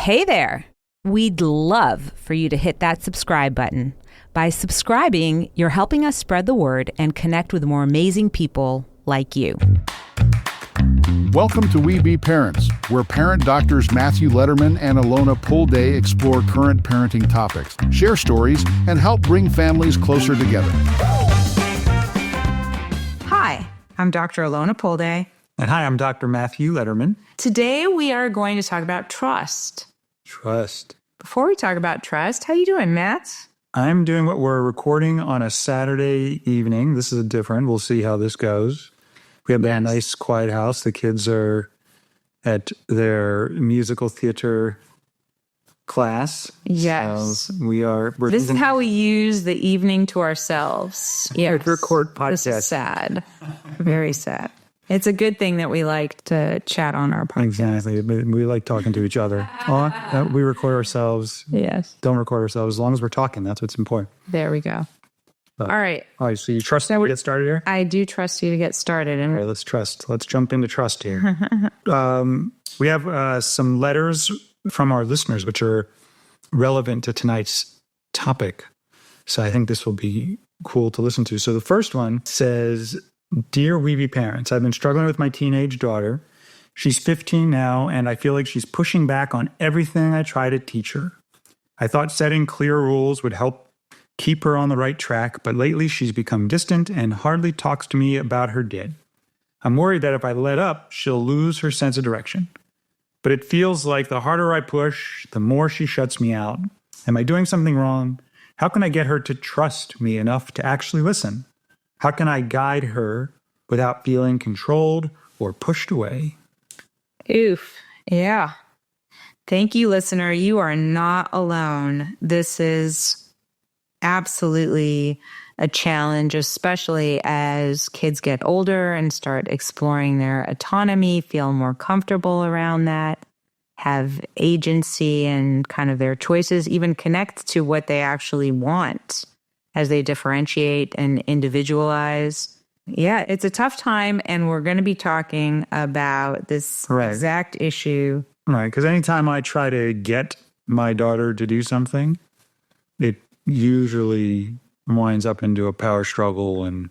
Hey there! We'd love for you to hit that subscribe button. By subscribing, you're helping us spread the word and connect with more amazing people like you. Welcome to Webe Pärents, where parent doctors Matthew Lederman and Alona Pulde explore current parenting topics, share stories, and help bring families closer together. Hi, I'm Dr. Alona Pulde. And hi, I'm Dr. Matthew Lederman. Today we are going to talk about trust. Trust. Before we talk about trust, how you doing, Matt? I'm doing what we're recording on a Saturday evening. This is different. We'll see how this goes. We have that nice quiet house. The kids are at their musical theater class. Yes. So this is how we use the evening to ourselves. Yes. Record podcast. This is sad. Very sad. It's a good thing that we like to chat on our podcast. Exactly. We like talking to each other. We record ourselves. Yes. Don't record ourselves. As long as we're talking, that's what's important. There we go. All right. So you trust me to get started here? I do trust you to get started. All right, let's jump into trust here. We have some letters from our listeners, which are relevant to tonight's topic. So I think this will be cool to listen to. So the first one says, Dear Webe Pärents, I've been struggling with my teenage daughter. She's 15 now, and I feel like she's pushing back on everything I try to teach her. I thought setting clear rules would help keep her on the right track, but lately she's become distant and hardly talks to me about her dad. I'm worried that if I let up, she'll lose her sense of direction. But it feels like the harder I push, the more she shuts me out. Am I doing something wrong? How can I get her to trust me enough to actually listen? How can I guide her without feeling controlled or pushed away? Oof. Yeah. Thank you, listener. You are not alone. This is absolutely a challenge, especially as kids get older and start exploring their autonomy, feel more comfortable around that, have agency and kind of their choices, even connect to what they actually want as they differentiate and individualize. Yeah, it's a tough time, and we're going to be talking about this exact issue. Right, because anytime I try to get my daughter to do something, it usually winds up into a power struggle, and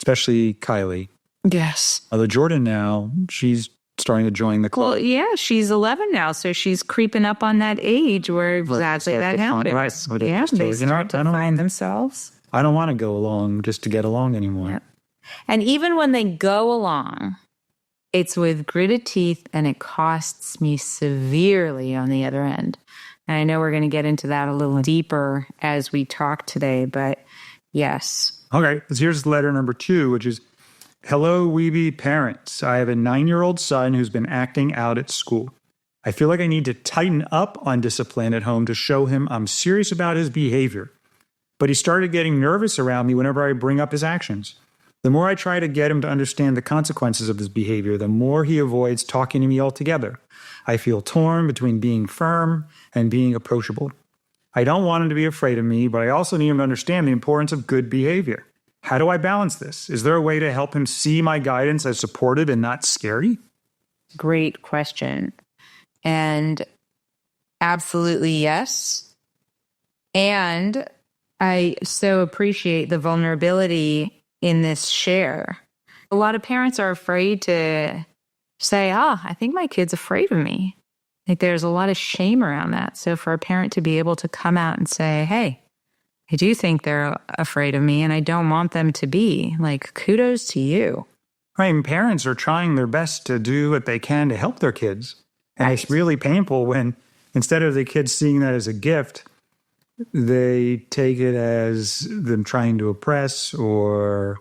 especially Kylie. Yes. Although Jordan now, she's starting to join the club. Well, yeah, she's 11 now, so she's creeping up on that age where exactly that happens. Right. Yeah, they so, start to find themselves. I don't want to go along just to get along anymore. Yeah. And even when they go along, it's with gritted teeth, and it costs me severely on the other end. And I know we're going to get into that a little deeper as we talk today, but yes. Okay, so here's letter number 2, which is, Hello, Webe Pärents. I have a 9-year-old son who's been acting out at school. I feel like I need to tighten up on discipline at home to show him I'm serious about his behavior. But he started getting nervous around me whenever I bring up his actions. The more I try to get him to understand the consequences of his behavior, the more he avoids talking to me altogether. I feel torn between being firm and being approachable. I don't want him to be afraid of me, but I also need him to understand the importance of good behavior. How do I balance this? Is there a way to help him see my guidance as supportive and not scary? Great question. And absolutely yes. And I so appreciate the vulnerability in this share. A lot of parents are afraid to say, I think my kid's afraid of me. Like there's a lot of shame around that. So for a parent to be able to come out and say, hey, I do think they're afraid of me and I don't want them to be. Like, kudos to you. Right, and parents are trying their best to do what they can to help their kids. And It's really painful when instead of the kids seeing that as a gift, they take it as them trying to oppress or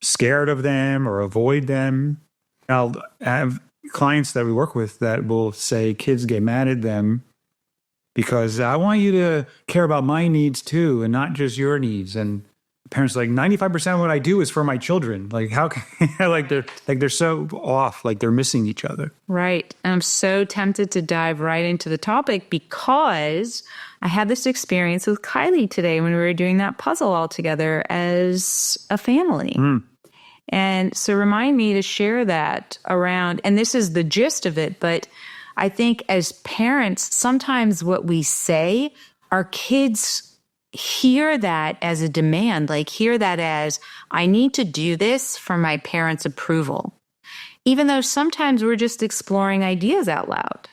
scared of them or avoid them. I'll have clients that we work with that will say kids get mad at them because I want you to care about my needs too and not just your needs. And the parents are like, 95% of what I do is for my children. Like how can they're so off, like they're missing each other. Right. I'm so tempted to dive right into the topic because I had this experience with Kylie today when we were doing that puzzle all together as a family. And so remind me to share that around, and this is the gist of it, but I think as parents, sometimes what we say, our kids hear that as a demand, like hear that as, I need to do this for my parents' approval. Even though sometimes we're just exploring ideas out loud.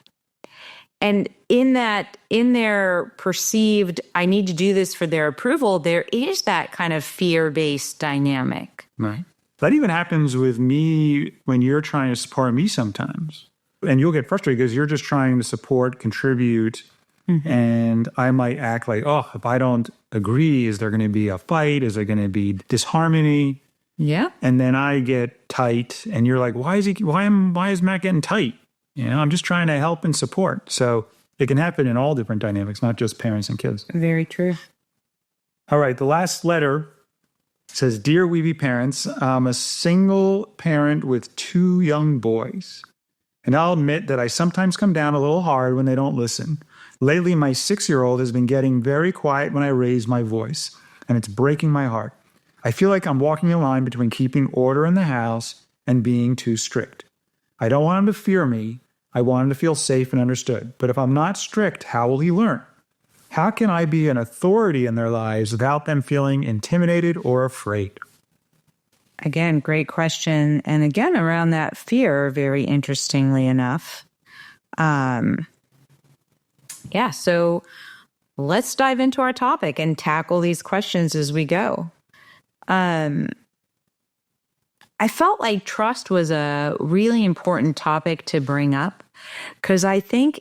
And in their perceived, I need to do this for their approval, there is that kind of fear-based dynamic. Right. That even happens with me when you're trying to support me sometimes. And you'll get frustrated because you're just trying to support, contribute, and I might act like, oh, if I don't agree, is there going to be a fight? Is there going to be disharmony? Yeah. And then I get tight, and you're like, why is Matt getting tight? I'm just trying to help and support. So it can happen in all different dynamics, not just parents and kids. Very true. All right. The last letter says, Dear Webe Parents, I'm a single parent with 2 young boys. And I'll admit that I sometimes come down a little hard when they don't listen. Lately, my 6-year-old has been getting very quiet when I raise my voice, and it's breaking my heart. I feel like I'm walking a line between keeping order in the house and being too strict. I don't want him to fear me. I want him to feel safe and understood. But if I'm not strict, how will he learn? How can I be an authority in their lives without them feeling intimidated or afraid? Again, great question. And again, around that fear, very interestingly enough. So let's dive into our topic and tackle these questions as we go. I felt like trust was a really important topic to bring up because I think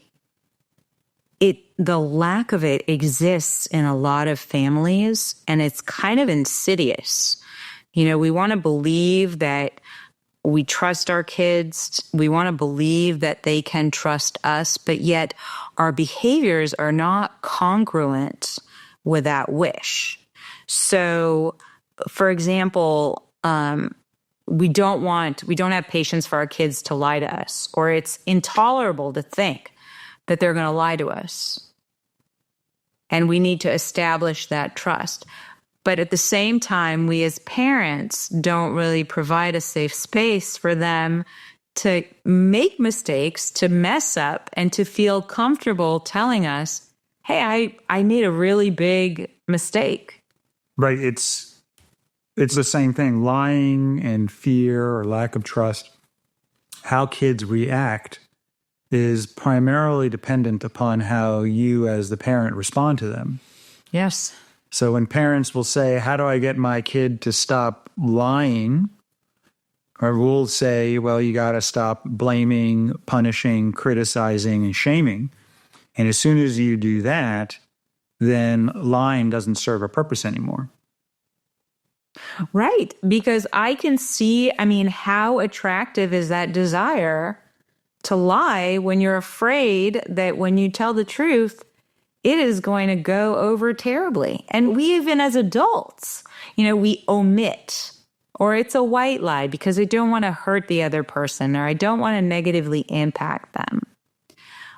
the lack of it exists in a lot of families, and it's kind of insidious. We want to believe that we trust our kids. We want to believe that they can trust us, but yet our behaviors are not congruent with that wish. So, for example, we don't have patience for our kids to lie to us, or it's intolerable to think that they're going to lie to us. And we need to establish that trust. But at the same time, we as parents don't really provide a safe space for them to make mistakes, to mess up, and to feel comfortable telling us, hey, I made a really big mistake. Right. It's the same thing. Lying and fear or lack of trust, how kids react is primarily dependent upon how you as the parent respond to them. Yes. So when parents will say, how do I get my kid to stop lying? Or we'll say, well, you got to stop blaming, punishing, criticizing, and shaming. And as soon as you do that, then lying doesn't serve a purpose anymore. Right. Because I can see, how attractive is that desire to lie when you're afraid that when you tell the truth, it is going to go over terribly. And we even as adults, we omit, or it's a white lie because I don't want to hurt the other person, or I don't want to negatively impact them.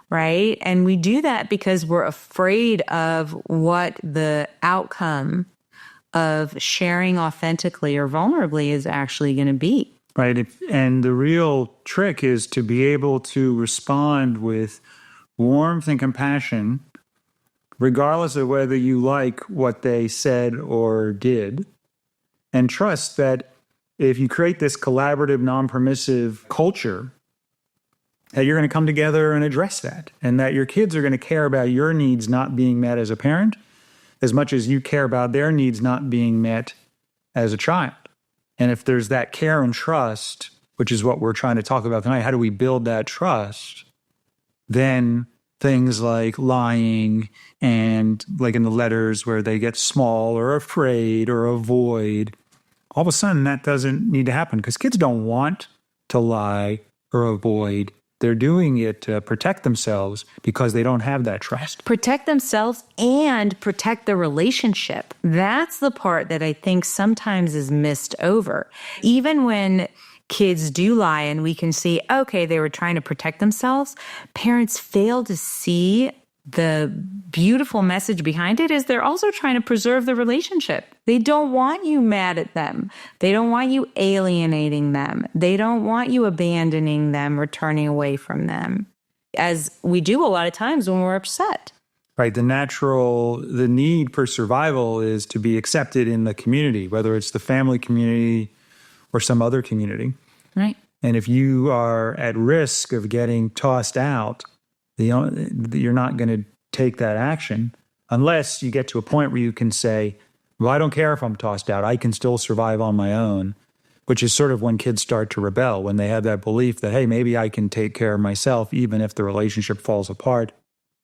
Right? And we do that because we're afraid of what the outcome of sharing authentically or vulnerably is actually going to be. Right. And the real trick is to be able to respond with warmth and compassion, regardless of whether you like what they said or did, and trust that if you create this collaborative, non-permissive culture, that you're going to come together and address that, and that your kids are going to care about your needs not being met as a parent as much as you care about their needs not being met as a child. And if there's that care and trust, which is what we're trying to talk about tonight, how do we build that trust? Then things like lying and like in the letters where they get small or afraid or avoid, all of a sudden that doesn't need to happen because kids don't want to lie or avoid. They're doing it to protect themselves because they don't have that trust. Protect themselves and protect the relationship. That's the part that I think sometimes is missed over. Even when kids do lie and we can see, okay, they were trying to protect themselves, parents fail to see the beautiful message behind it is they're also trying to preserve the relationship. They don't want you mad at them. They don't want you alienating them. They don't want you abandoning them or turning away from them. as we do a lot of times when we're upset. Right. The need for survival is to be accepted in the community, whether it's the family community or some other community. Right. And if you are at risk of getting tossed out, you're not going to take that action unless you get to a point where you can say, well, I don't care if I'm tossed out. I can still survive on my own, which is sort of when kids start to rebel, when they have that belief that, hey, maybe I can take care of myself even if the relationship falls apart,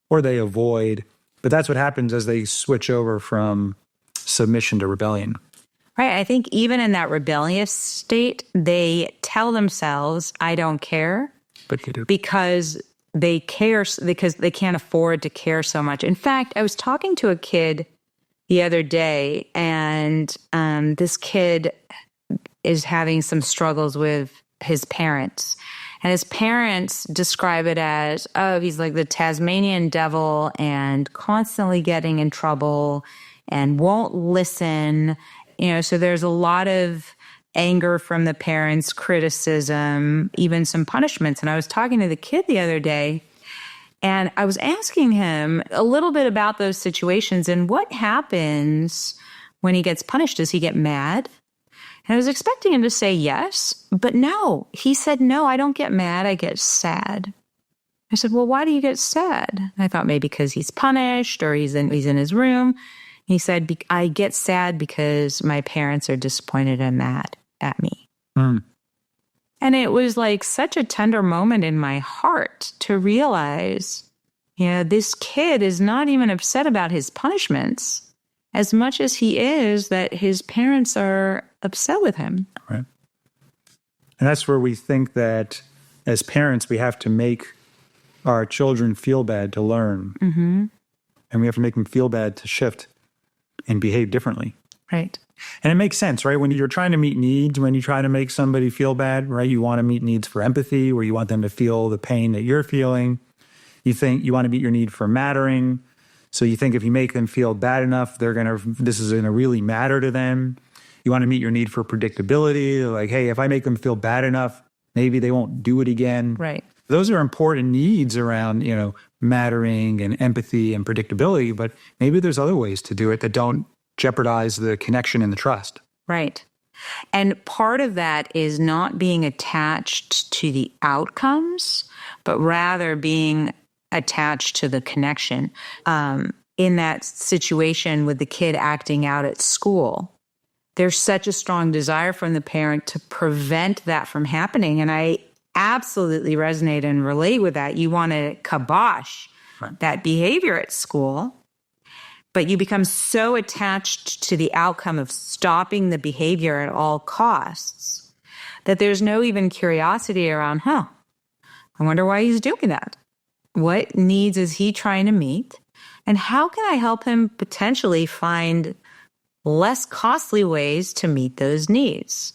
or they avoid. But that's what happens as they switch over from submission to rebellion. Right. I think even in that rebellious state, they tell themselves, I don't care. But you do. Because they care, because they can't afford to care so much. In fact, I was talking to a kid the other day, and this kid is having some struggles with his parents. And his parents describe it as, oh, he's like the Tasmanian devil and constantly getting in trouble and won't listen. So there's a lot of anger from the parents, criticism, even some punishments. And I was talking to the kid the other day, and I was asking him a little bit about those situations and what happens when he gets punished. Does he get mad? And I was expecting him to say yes, but no. He said, no, I don't get mad. I get sad. I said, well, why do you get sad? I thought maybe because he's punished or he's in his room. He said, I get sad because my parents are disappointed and mad at me. Mm. And it was like such a tender moment in my heart to realize, this kid is not even upset about his punishments as much as he is that his parents are upset with him. Right. And that's where we think that as parents, we have to make our children feel bad to learn. Mm-hmm. And we have to make them feel bad to shift and behave differently. Right. And it makes sense, right? When you're trying to meet needs, when you try to make somebody feel bad, right? You want to meet needs for empathy, where you want them to feel the pain that you're feeling. You think you want to meet your need for mattering. So you think if you make them feel bad enough, this is going to really matter to them. You want to meet your need for predictability. Like, hey, if I make them feel bad enough, maybe they won't do it again. Right. Those are important needs around, mattering and empathy and predictability, but maybe there's other ways to do it that don't jeopardize the connection and the trust. Right. And part of that is not being attached to the outcomes, but rather being attached to the connection. In that situation with the kid acting out at school, there's such a strong desire from the parent to prevent that from happening. And I absolutely resonate and relate with that. You want to kibosh that behavior at school, but you become so attached to the outcome of stopping the behavior at all costs that there's no even curiosity around, I wonder why he's doing that. What needs is he trying to meet? And how can I help him potentially find less costly ways to meet those needs?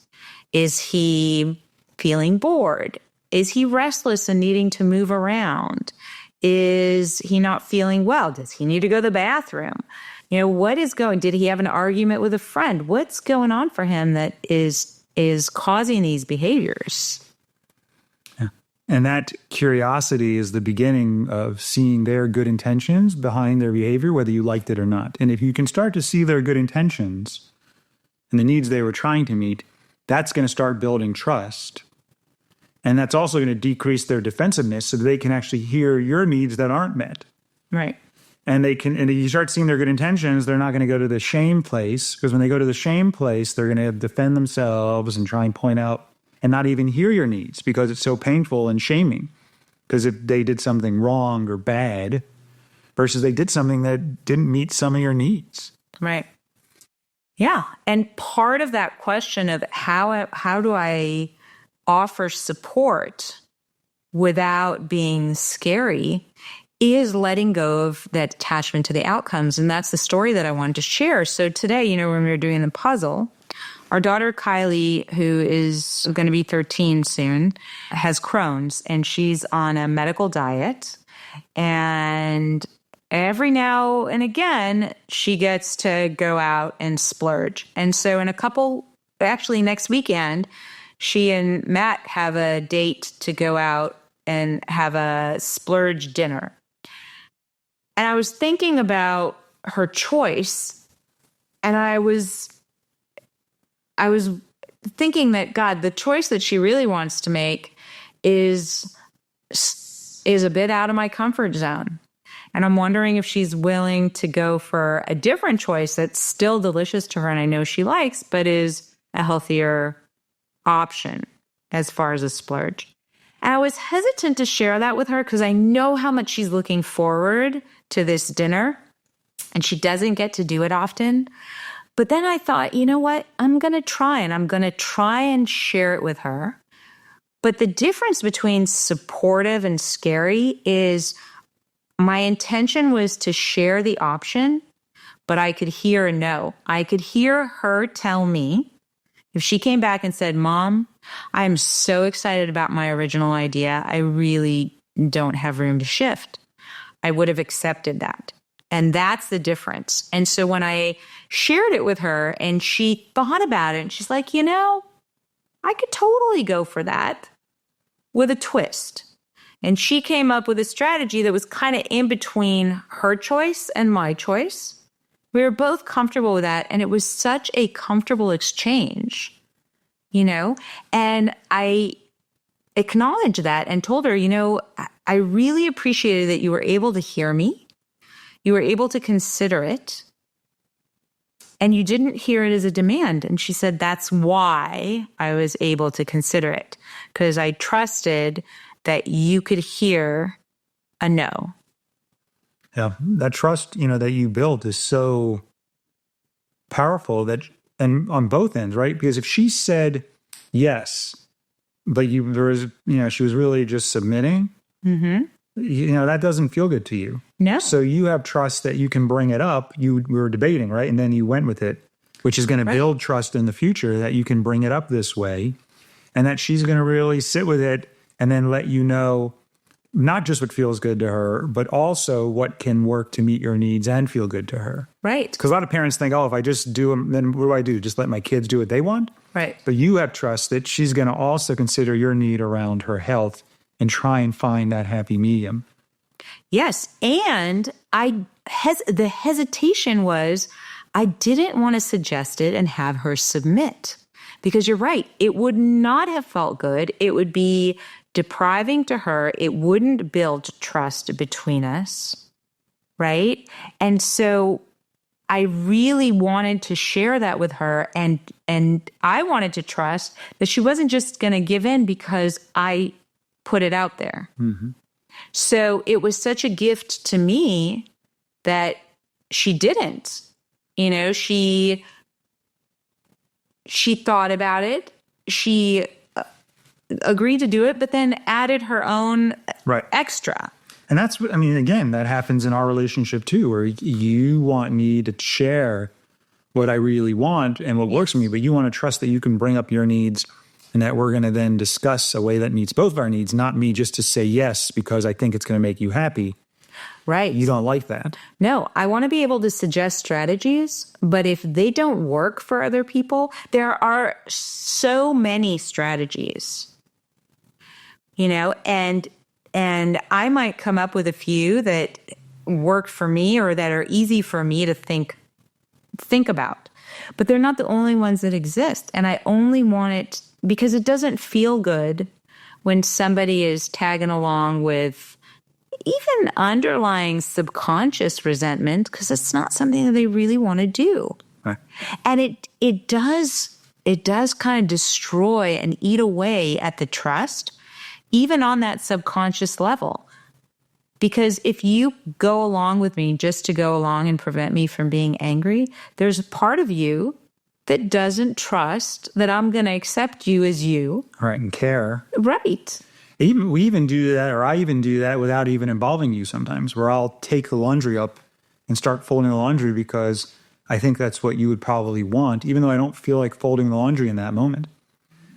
Is he feeling bored? Is he restless and needing to move around? Is he not feeling well? Does he need to go to the bathroom? Did he have an argument with a friend? What's going on for him that is causing these behaviors? Yeah. And that curiosity is the beginning of seeing their good intentions behind their behavior, whether you liked it or not. And if you can start to see their good intentions and the needs they were trying to meet, that's going to start building trust. And that's also going to decrease their defensiveness so that they can actually hear your needs that aren't met. Right. And if you start seeing their good intentions, they're not going to go to the shame place, because when they go to the shame place, they're going to defend themselves and try and point out and not even hear your needs because it's so painful and shaming. Because if they did something wrong or bad versus they did something that didn't meet some of your needs. Right. Yeah. And part of that question of how do I offer support without being scary is letting go of that attachment to the outcomes. And that's the story that I wanted to share. So today, when we were doing the puzzle, our daughter Kylie, who is going to be 13 soon, has Crohn's, and she's on a medical diet. And every now and again, she gets to go out and splurge. And so actually next weekend, she and Matt have a date to go out and have a splurge dinner. And I was thinking about her choice, and I was thinking that, God, the choice that she really wants to make is a bit out of my comfort zone. And I'm wondering if she's willing to go for a different choice that's still delicious to her and I know she likes, but is a healthier option as far as a splurge. And I was hesitant to share that with her because I know how much she's looking forward to this dinner, and she doesn't get to do it often. But then I thought, you know what? I'm going to try and share it with her. But the difference between supportive and scary is my intention was to share the option, but I could hear a no. I could hear her tell me, if she came back and said, Mom, I'm so excited about my original idea, I really don't have room to shift, I would have accepted that. And that's the difference. And so when I shared it with her and she thought about it, and she's like, you know, I could totally go for that with a twist. And she came up with a strategy that was kind of in between her choice and my choice. We were both comfortable with that. And it was such a comfortable exchange, you know, and I acknowledged that and told her, you know, I really appreciated that you were able to hear me. You were able to consider it. And you didn't hear it as a demand. And she said, that's why I was able to consider it, because I trusted that you could hear a no. Yeah, that trust, you know, that you built is so powerful that, and on both ends, right? Because if she said yes, but she was really just submitting, you know, that doesn't feel good to you. No. So you have trust that you can bring it up. We were debating, right? And then you went with it, which is going to build trust in the future that you can bring it up this way, and that she's going to really sit with it and then let you know not just what feels good to her, but also what can work to meet your needs and feel good to her. Right. Because a lot of parents think, oh, if I just do them, then what do? Just let my kids do what they want? Right. But you have trust that she's going to also consider your need around her health and try and find that happy medium. Yes. And the hesitation was I didn't want to suggest it and have her submit. Because you're right, it would not have felt good. It would be depriving to her. It wouldn't build trust between us, right? And so I really wanted to share that with her, and I wanted to trust that she wasn't just going to give in because I put it out there. Mm-hmm. So it was such a gift to me that she didn't. You know, she thought about it. She agreed to do it, but then added her own extra. And that's what, I mean, again, that happens in our relationship too, where you want me to share what I really want and what works for me, but you want to trust that you can bring up your needs and that we're going to then discuss a way that meets both of our needs, not me just to say yes because I think it's going to make you happy. Right. You don't like that. No, I want to be able to suggest strategies, but if they don't work for other people, there are so many strategies, you know, and I might come up with a few that work for me or that are easy for me to think about, but they're not the only ones that exist. And I only want it because it doesn't feel good when somebody is tagging along with even underlying subconscious resentment, because it's not something that they really want to do. Right. And it does kind of destroy and eat away at the trust, even on that subconscious level. Because if you go along with me just to go along and prevent me from being angry, there's a part of you that doesn't trust that I'm going to accept you as you. Right, and care. Right. We even do that, or I even do that without even involving you sometimes, where I'll take the laundry up and start folding the laundry because I think that's what you would probably want, even though I don't feel like folding the laundry in that moment.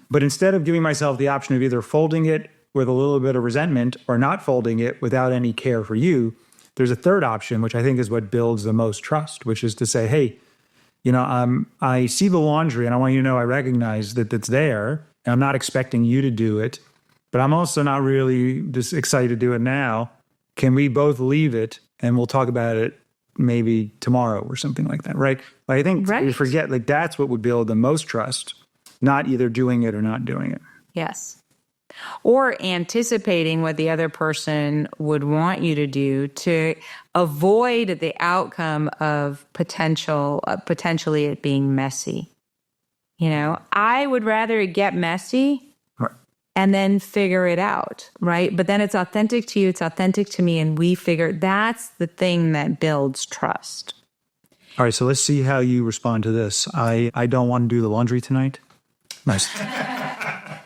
But instead of giving myself the option of either folding it with a little bit of resentment or not folding it without any care for you, there's a third option, which I think is what builds the most trust, which is to say, hey, you know, I see the laundry and I want you to know I recognize that it's there and I'm not expecting you to do it. but I'm also not really just excited to do it now. Can we both leave it and we'll talk about it maybe tomorrow or something like that, right? I think we forget, like, that's what would build the most trust, not either doing it or not doing it. Yes. Or anticipating what the other person would want you to do to avoid the outcome of potentially it being messy. You know, I would rather it get messy and then figure it out, right? But then it's authentic to you, it's authentic to me, and we figure that's the thing that builds trust. All right, so let's see how you respond to this. I don't want to do the laundry tonight. Nice.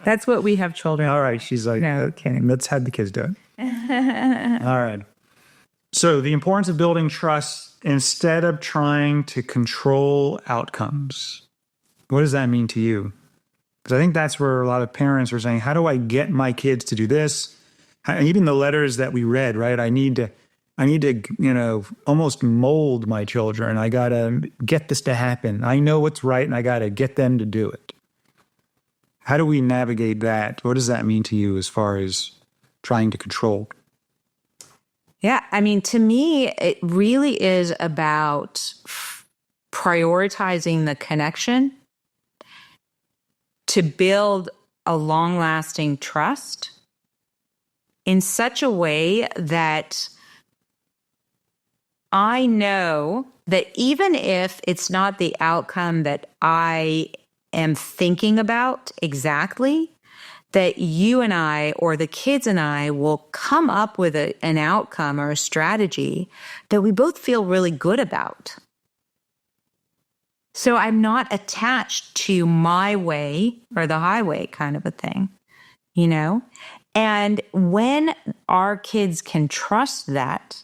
That's what we have children. All right, she's like, no, okay, let's have the kids do it. All right. So the importance of building trust instead of trying to control outcomes. What does that mean to you? Because I think that's where a lot of parents are saying, how do I get my kids to do this? Even the letters that we read, right? I need to, you know, almost mold my children. I got to get this to happen. I know what's right, and I got to get them to do it. How do we navigate that? What does that mean to you as far as trying to control? Yeah, I mean, to me, it really is about prioritizing the connection to build a long-lasting trust in such a way that I know that even if it's not the outcome that I am thinking about exactly, that you and I or the kids and I will come up with an outcome or a strategy that we both feel really good about. So I'm not attached to my way or the highway kind of a thing, you know? And when our kids can trust that,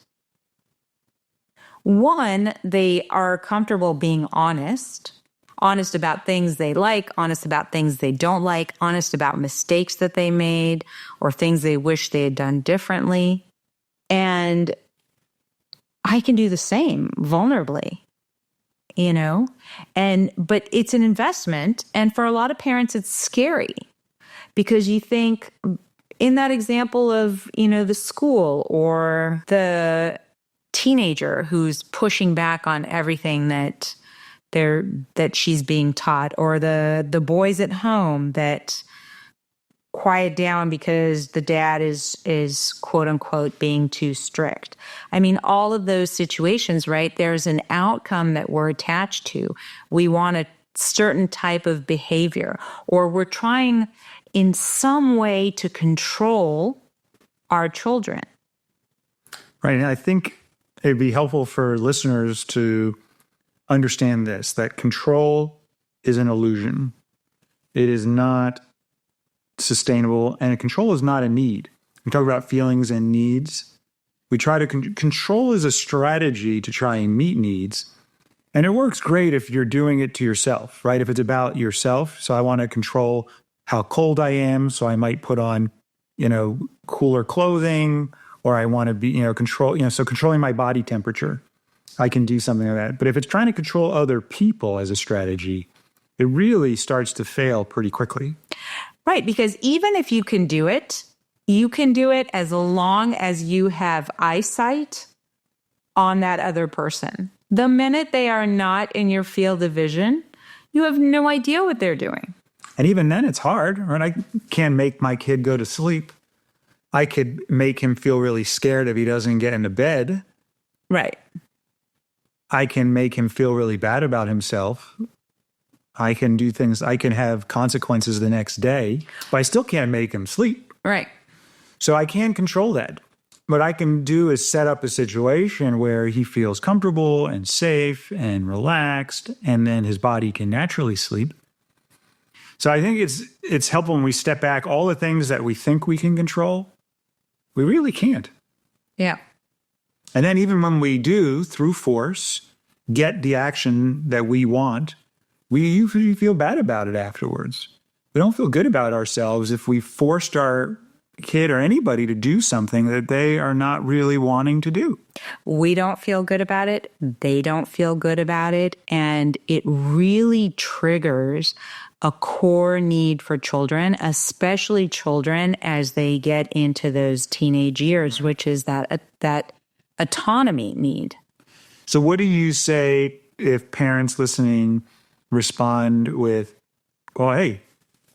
one, they are comfortable being honest about things they like, honest about things they don't like, honest about mistakes that they made or things they wish they had done differently. And I can do the same vulnerably, you know? But it's an investment. And for a lot of parents, it's scary because you think in that example of, you know, the school or the teenager who's pushing back on everything that she's being taught, or the boys at home that quiet down because the dad is quote unquote being too strict. I mean, all of those situations, right? There's an outcome that we're attached to. We want a certain type of behavior, or we're trying in some way to control our children. Right. And I think it'd be helpful for listeners to understand this, that control is an illusion. It is not sustainable, and control is not a need. We talk about feelings and needs. We try to control is a strategy to try and meet needs. And it works great if you're doing it to yourself, right? If it's about yourself. So I want to control how cold I am, so I might put on, you know, cooler clothing, or I want to be, you know, so controlling my body temperature. I can do something like that. But if it's trying to control other people as a strategy, it really starts to fail pretty quickly. Right, because even if you can do it as long as you have eyesight on that other person. The minute they are not in your field of vision, you have no idea what they're doing. And even then it's hard, right? I can't make my kid go to sleep. I could make him feel really scared if he doesn't get into bed. Right. I can make him feel really bad about himself. I can do things, I can have consequences the next day, but I still can't make him sleep. Right. So I can't control that. What I can do is set up a situation where he feels comfortable and safe and relaxed, and then his body can naturally sleep. So I think it's helpful when we step back, all the things that we think we can control, we really can't. Yeah. And then even when we do, through force, get the action that we want, we usually feel bad about it afterwards. We don't feel good about ourselves if we forced our kid or anybody to do something that they are not really wanting to do. We don't feel good about it. They don't feel good about it. And it really triggers a core need for children, especially children as they get into those teenage years, which is that autonomy need. So what do you say if parents listening respond with, well, hey,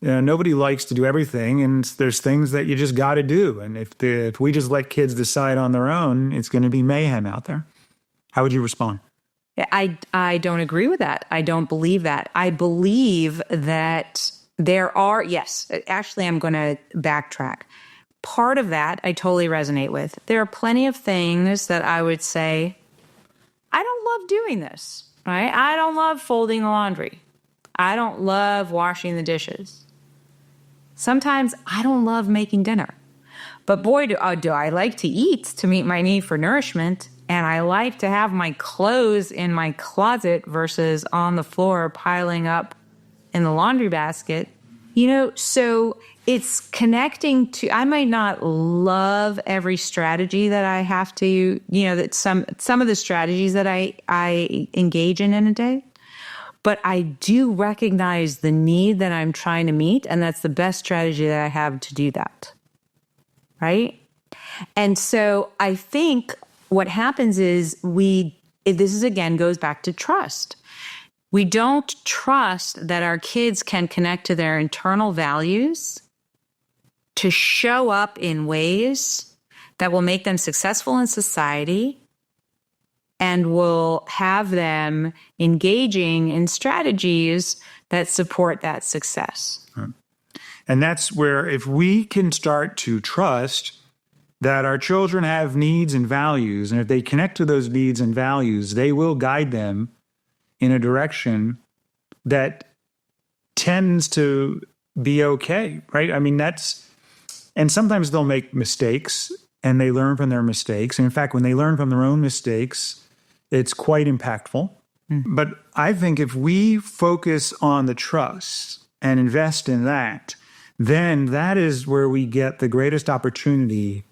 nobody likes to do everything, and there's things that you just got to do. And if we just let kids decide on their own, it's going to be mayhem out there. How would you respond? I don't agree with that. I don't believe that. I believe that there are, yes, actually, I'm going to backtrack. Part of that I totally resonate with. There are plenty of things that I would say, I don't love doing this, right? I don't love folding the laundry. I don't love washing the dishes. Sometimes I don't love making dinner. But boy, do I like to eat to meet my need for nourishment. And I like to have my clothes in my closet versus on the floor piling up in the laundry basket. So it's connecting to, I might not love every strategy that I have to, that some of the strategies that I engage in a day. But I do recognize the need that I'm trying to meet, and that's the best strategy that I have to do that, right? And so I think what happens is this again goes back to trust. We don't trust that our kids can connect to their internal values to show up in ways that will make them successful in society and will have them engaging in strategies that support that success. And that's where if we can start to trust that our children have needs and values, and if they connect to those needs and values, they will guide them in a direction that tends to be okay, right? I mean, and sometimes they'll make mistakes and they learn from their mistakes. And in fact, when they learn from their own mistakes, it's quite impactful. But I think if we focus on the trust and invest in that, then that is where we get the greatest opportunity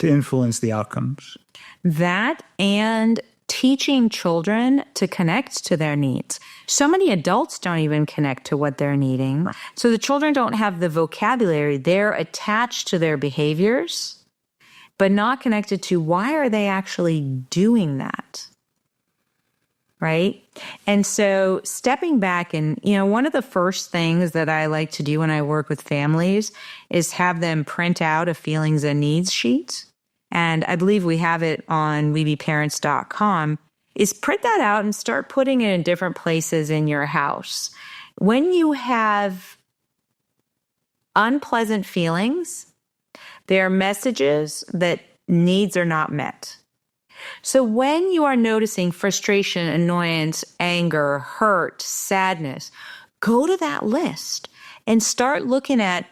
to influence the outcomes. That and teaching children to connect to their needs. So many adults don't even connect to what they're needing. So the children don't have the vocabulary. They're attached to their behaviors, but not connected to why are they actually doing that? Right? And so stepping back and, one of the first things that I like to do when I work with families is have them print out a feelings and needs sheet. And I believe we have it on webeparents.com, is print that out and start putting it in different places in your house. When you have unpleasant feelings, there are messages that needs are not met. So when you are noticing frustration, annoyance, anger, hurt, sadness, go to that list and start looking at,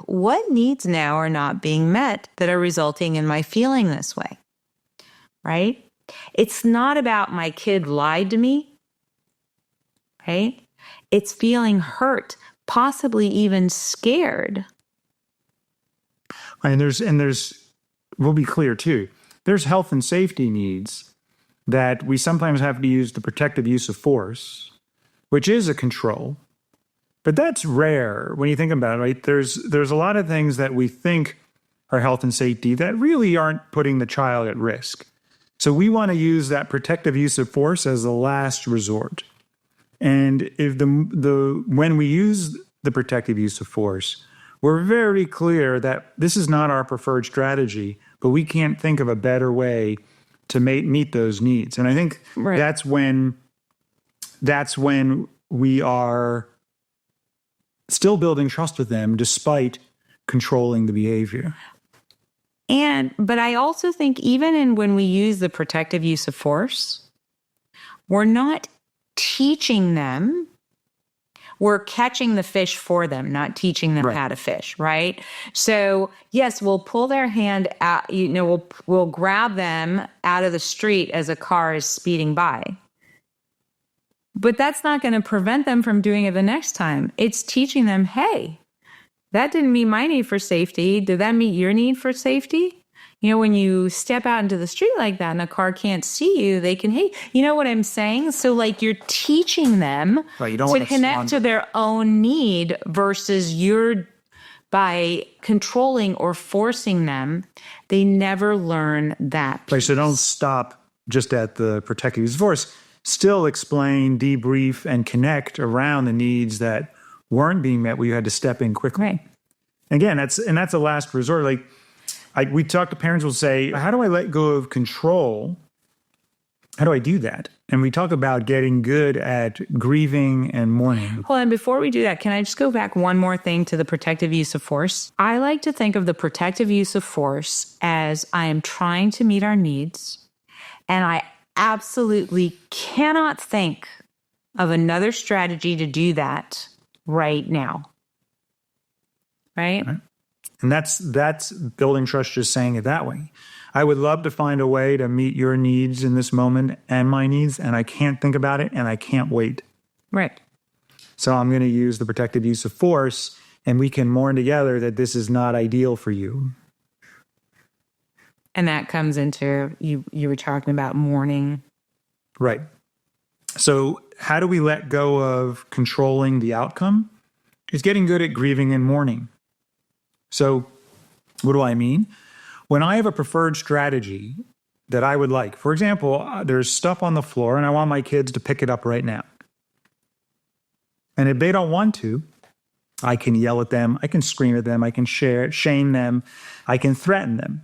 what needs now are not being met that are resulting in my feeling this way, right? It's not about my kid lied to me, right? It's feeling hurt, possibly even scared. And we'll be clear too, there's health and safety needs that we sometimes have to use the protective use of force, which is a control. But that's rare when you think about it, right? There's a lot of things that we think are health and safety that really aren't putting the child at risk. So we want to use that protective use of force as the last resort. And if when we use the protective use of force, we're very clear that this is not our preferred strategy, but we can't think of a better way to meet those needs. And I think that's when we are still building trust with them despite controlling the behavior. But I also think even when we use the protective use of force, we're not teaching them. We're catching the fish for them, not teaching them how to fish, right? So yes, we'll pull their hand out, we'll grab them out of the street as a car is speeding by. But that's not going to prevent them from doing it the next time. It's teaching them, hey, that didn't meet my need for safety. Did that meet your need for safety? You know, when you step out into the street like that and a car can't see you, they can, hey, you know what I'm saying? So like you're teaching them to connect to their own need versus by controlling or forcing them, they never learn that piece. Right, so don't stop just at the protective use of force. Still explain, debrief, and connect around the needs that weren't being met where you had to step in quickly. Right. Again, that's a last resort. Like we talk to parents will say, how do I let go of control? How do I do that? And we talk about getting good at grieving and mourning. Well, and before we do that, can I just go back one more thing to the protective use of force? I like to think of the protective use of force as I am trying to meet our needs, and I absolutely cannot think of another strategy to do that right now. Right? And that's building trust, just saying it that way. I would love to find a way to meet your needs in this moment and my needs, and I can't think about it, and I can't wait. Right. So I'm going to use the protective use of force, and we can mourn together that this is not ideal for you. And that comes into, you were talking about mourning. Right. So how do we let go of controlling the outcome? It's getting good at grieving and mourning. So what do I mean? When I have a preferred strategy that I would like, for example, there's stuff on the floor and I want my kids to pick it up right now. And if they don't want to, I can yell at them, I can scream at them, I can shame them, I can threaten them.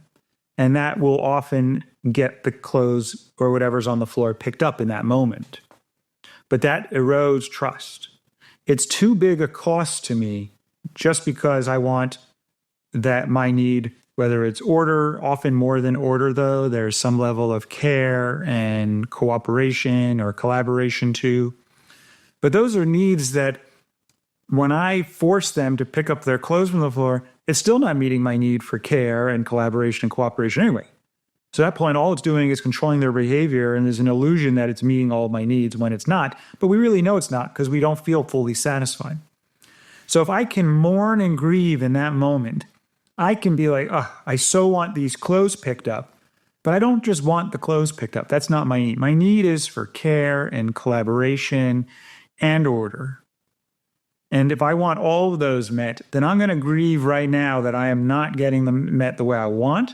And that will often get the clothes or whatever's on the floor picked up in that moment. But that erodes trust. It's too big a cost to me just because I want that my need, whether it's order, often more than order though, there's some level of care and cooperation or collaboration too. But those are needs that when I force them to pick up their clothes from the floor, it's still not meeting my need for care and collaboration and cooperation anyway. So at that point, all it's doing is controlling their behavior, and there's an illusion that it's meeting all of my needs when it's not. But we really know it's not because we don't feel fully satisfied. So if I can mourn and grieve in that moment, I can be like, oh, I so want these clothes picked up, but I don't just want the clothes picked up. That's not my need. My need is for care and collaboration and order. And if I want all of those met, then I'm going to grieve right now that I am not getting them met the way I want.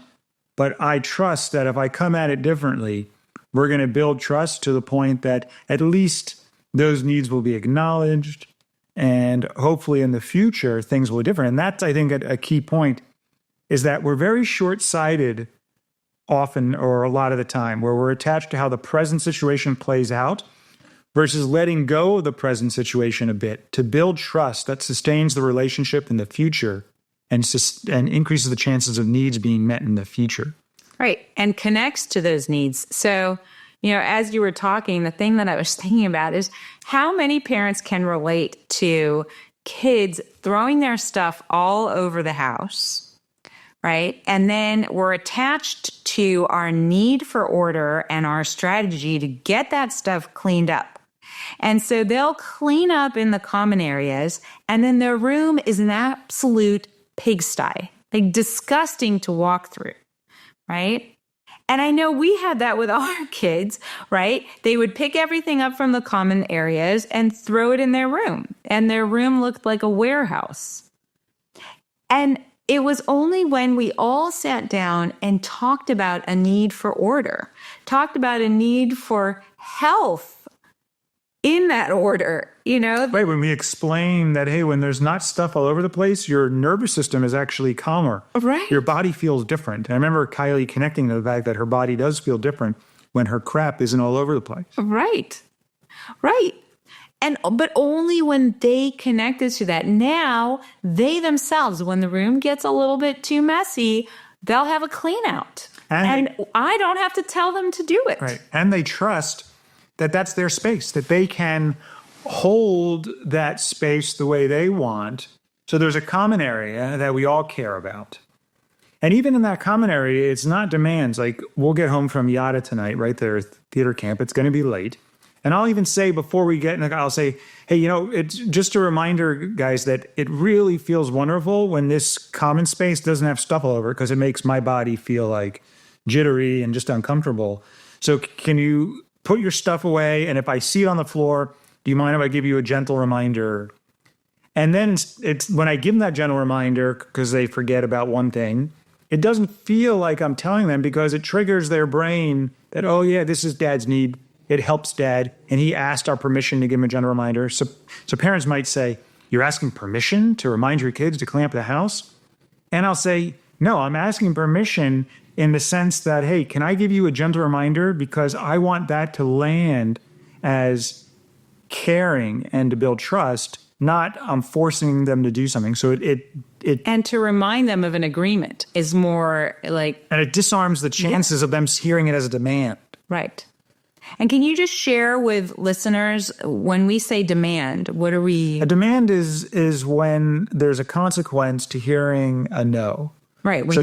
But I trust that if I come at it differently, we're going to build trust to the point that at least those needs will be acknowledged. And hopefully in the future, things will be different. And that's, I think, a key point is that we're very short-sighted often, or a lot of the time, where we're attached to how the present situation plays out versus letting go of the present situation a bit to build trust that sustains the relationship in the future and increases the chances of needs being met in the future. Right. And connects to those needs. So, you know, as you were talking, the thing that I was thinking about is how many parents can relate to kids throwing their stuff all over the house, right? And then we're attached to our need for order and our strategy to get that stuff cleaned up. And so they'll clean up in the common areas, and then their room is an absolute pigsty, like disgusting to walk through, right? And I know we had that with our kids, right? They would pick everything up from the common areas and throw it in their room, and their room looked like a warehouse. And it was only when we all sat down and talked about a need for order, talked about a need for health in that order, you know? Right, when we explain that, hey, when there's not stuff all over the place, your nervous system is actually calmer. Right. Your body feels different. And I remember Kylie connecting to the fact that her body does feel different when her crap isn't all over the place. Right. Right. But only when they connected to that. Now, they themselves, when the room gets a little bit too messy, they'll have a clean out. And I don't have to tell them to do it. Right. And they trust that that's their space, that they can hold that space the way they want. So there's a common area that we all care about. And even in that common area, it's not demands like, we'll get home from Yada tonight, right there, theater camp. It's going to be late. And I'll even say before we get in, I'll say, hey, it's just a reminder, guys, that it really feels wonderful when this common space doesn't have stuff all over, because it makes my body feel like jittery and just uncomfortable. So can you put your stuff away? And if I see it on the floor, do you mind if I give you a gentle reminder? And then it's when I give them that gentle reminder, because they forget about one thing, it doesn't feel like I'm telling them, because it triggers their brain that, oh yeah, this is Dad's need. It helps Dad, and he asked our permission to give him a gentle reminder. So parents might say, you're asking permission to remind your kids to clean up the house? And I'll say, no, I'm asking permission in the sense that, hey, can I give you a gentle reminder? Because I want that to land as caring and to build trust, not I'm forcing them to do something. So it and to remind them of an agreement is more like... And it disarms the chances of them hearing it as a demand. Right. And can you just share with listeners, when we say demand, what are we... A demand is when there's a consequence to hearing a no. Right. When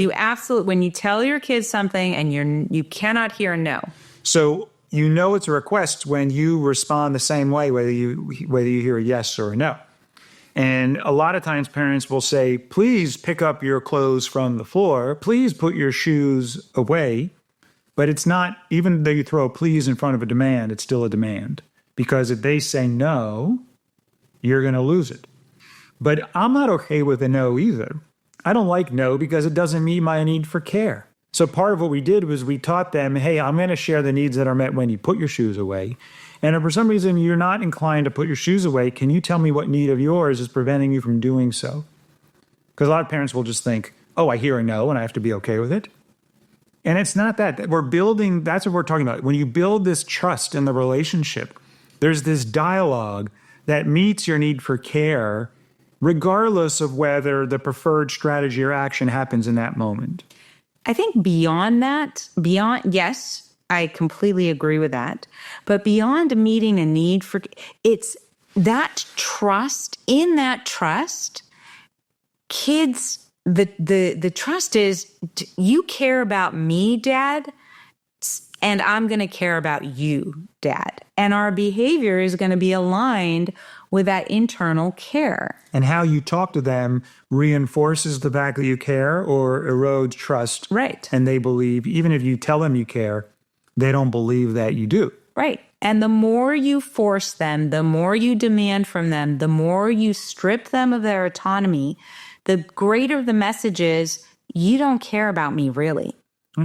you tell your kids something and you cannot hear a no. So it's a request when you respond the same way, whether you hear a yes or a no. And a lot of times parents will say, please pick up your clothes from the floor. Please put your shoes away. But it's not, even though you throw a please in front of a demand, it's still a demand. Because if they say no, you're going to lose it. But I'm not okay with a no either. I don't like no because it doesn't meet my need for care. So part of what we did was we taught them, hey, I'm going to share the needs that are met when you put your shoes away. And if for some reason you're not inclined to put your shoes away, can you tell me what need of yours is preventing you from doing so? Because a lot of parents will just think, oh, I hear a no and I have to be okay with it. And it's not that. We're building, that's what we're talking about. When you build this trust in the relationship, there's this dialogue that meets your need for care, regardless of whether the preferred strategy or action happens in that moment. I think beyond that, yes, I completely agree with that. But beyond meeting a need for, it's that trust, in that trust, kids... The trust is, you care about me, Dad, and I'm going to care about you, Dad. And our behavior is going to be aligned with that internal care. And how you talk to them reinforces the fact that you care or erodes trust. Right. And they believe, even if you tell them you care, they don't believe that you do. Right. And the more you force them, the more you demand from them, the more you strip them of their autonomy, the greater the message is, you don't care about me, really.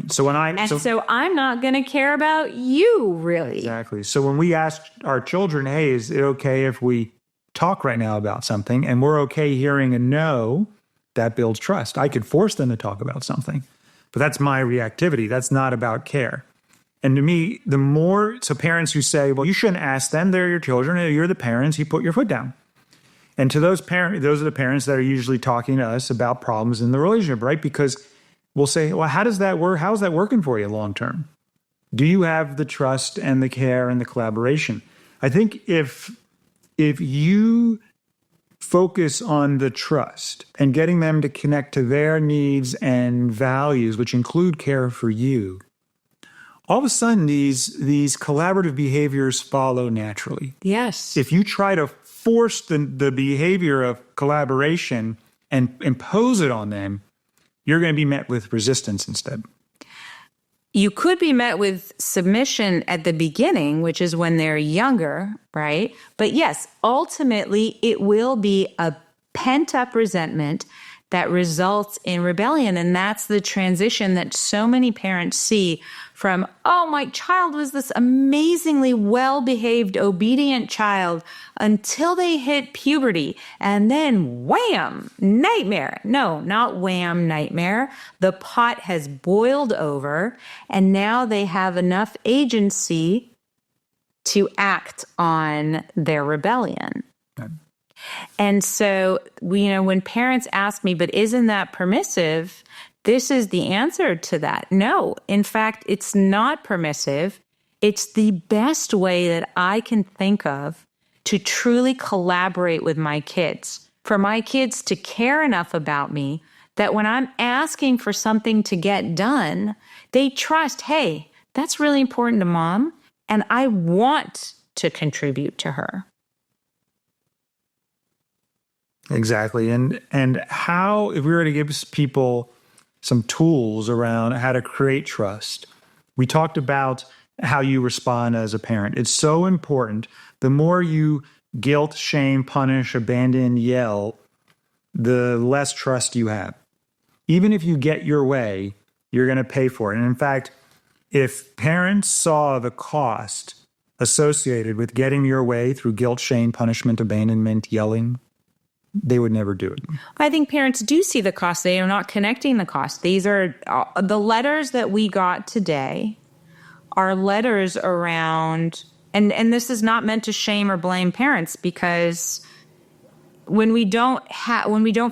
So I'm not going to care about you, really. Exactly. So when we ask our children, hey, is it okay if we talk right now about something, and we're okay hearing a no, that builds trust. I could force them to talk about something, but that's my reactivity. That's not about care. And to me, so parents who say, well, you shouldn't ask them, they're your children, you're the parents, you put your foot down. And to those are the parents that are usually talking to us about problems in the relationship, right? Because we'll say, well, how does that work? How's that working for you long term? Do you have the trust and the care and the collaboration? I think if you focus on the trust and getting them to connect to their needs and values, which include care for you, all of a sudden these collaborative behaviors follow naturally. Yes. If you try to force the behavior of collaboration and impose it on them, you're going to be met with resistance instead. You could be met with submission at the beginning, which is when they're younger, right? But yes, ultimately, it will be a pent-up resentment that results in rebellion. And that's the transition that so many parents see from, oh, my child was this amazingly well-behaved, obedient child until they hit puberty. And then wham, nightmare. No, not wham, nightmare. The pot has boiled over, and now they have enough agency to act on their rebellion. Okay. And so, when parents ask me, but isn't that permissive? This is the answer to that. No, in fact, it's not permissive. It's the best way that I can think of to truly collaborate with my kids, for my kids to care enough about me that when I'm asking for something to get done, they trust, hey, that's really important to Mom, and I want to contribute to her. Exactly. And how, if we were to give people some tools around how to create trust, we talked about how you respond as a parent. It's so important. The more you guilt, shame, punish, abandon, yell, the less trust you have. Even if you get your way, you're going to pay for it. And in fact, if parents saw the cost associated with getting your way through guilt, shame, punishment, abandonment, yelling, they would never do it. I think parents do see the cost. They are not connecting the cost. These are the letters that we got today are letters around, and this is not meant to shame or blame parents, because when we don't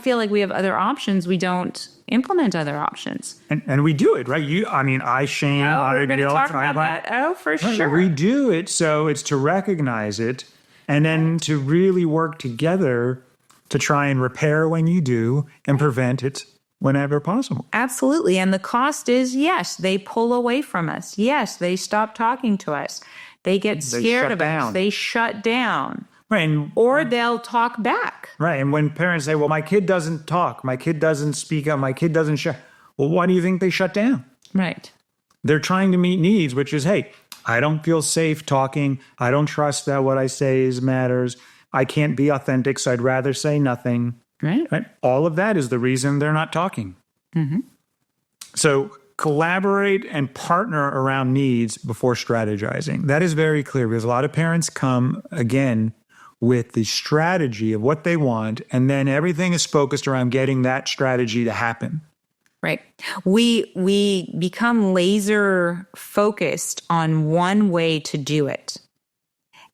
feel like we have other options, we don't implement other options. And we do it, right? I shame. We're going to talk about that. Oh, for sure. We do it. So it's to recognize it and then to really work together to try and repair when you do and prevent it whenever possible. Absolutely. And the cost is, yes, they pull away from us. Yes, they stop talking to us. They get scared of us. They shut down. Right. Or they'll talk back. Right. And when parents say, well, my kid doesn't talk, my kid doesn't speak up, my kid doesn't share. Well, why do you think they shut down? Right. They're trying to meet needs, which is, hey, I don't feel safe talking. I don't trust that what I say matters. I can't be authentic, so I'd rather say nothing. Right. All of that is the reason they're not talking. Mm-hmm. So collaborate and partner around needs before strategizing. That is very clear, because a lot of parents come, again, with the strategy of what they want, and then everything is focused around getting that strategy to happen. Right. We become laser focused on one way to do it.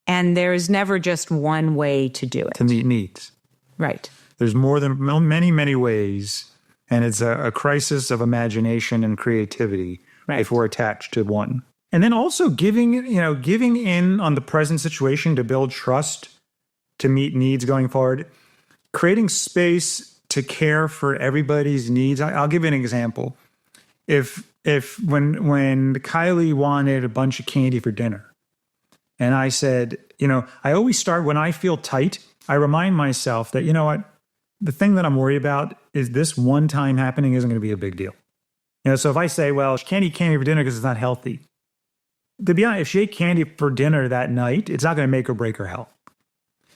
And there's never just one way to do it. To meet needs. Right. There's more than many, many ways. And it's a crisis of imagination and creativity if we're attached to one. And then also giving in on the present situation to build trust, to meet needs going forward, creating space to care for everybody's needs. I'll give you an example. If when Kylie wanted a bunch of candy for dinner, and I said, I always start when I feel tight, I remind myself that, the thing that I'm worried about is this one time happening isn't going to be a big deal. So if I say, well, she can't eat candy for dinner because it's not healthy. To be honest, if she ate candy for dinner that night, it's not going to make or break her health.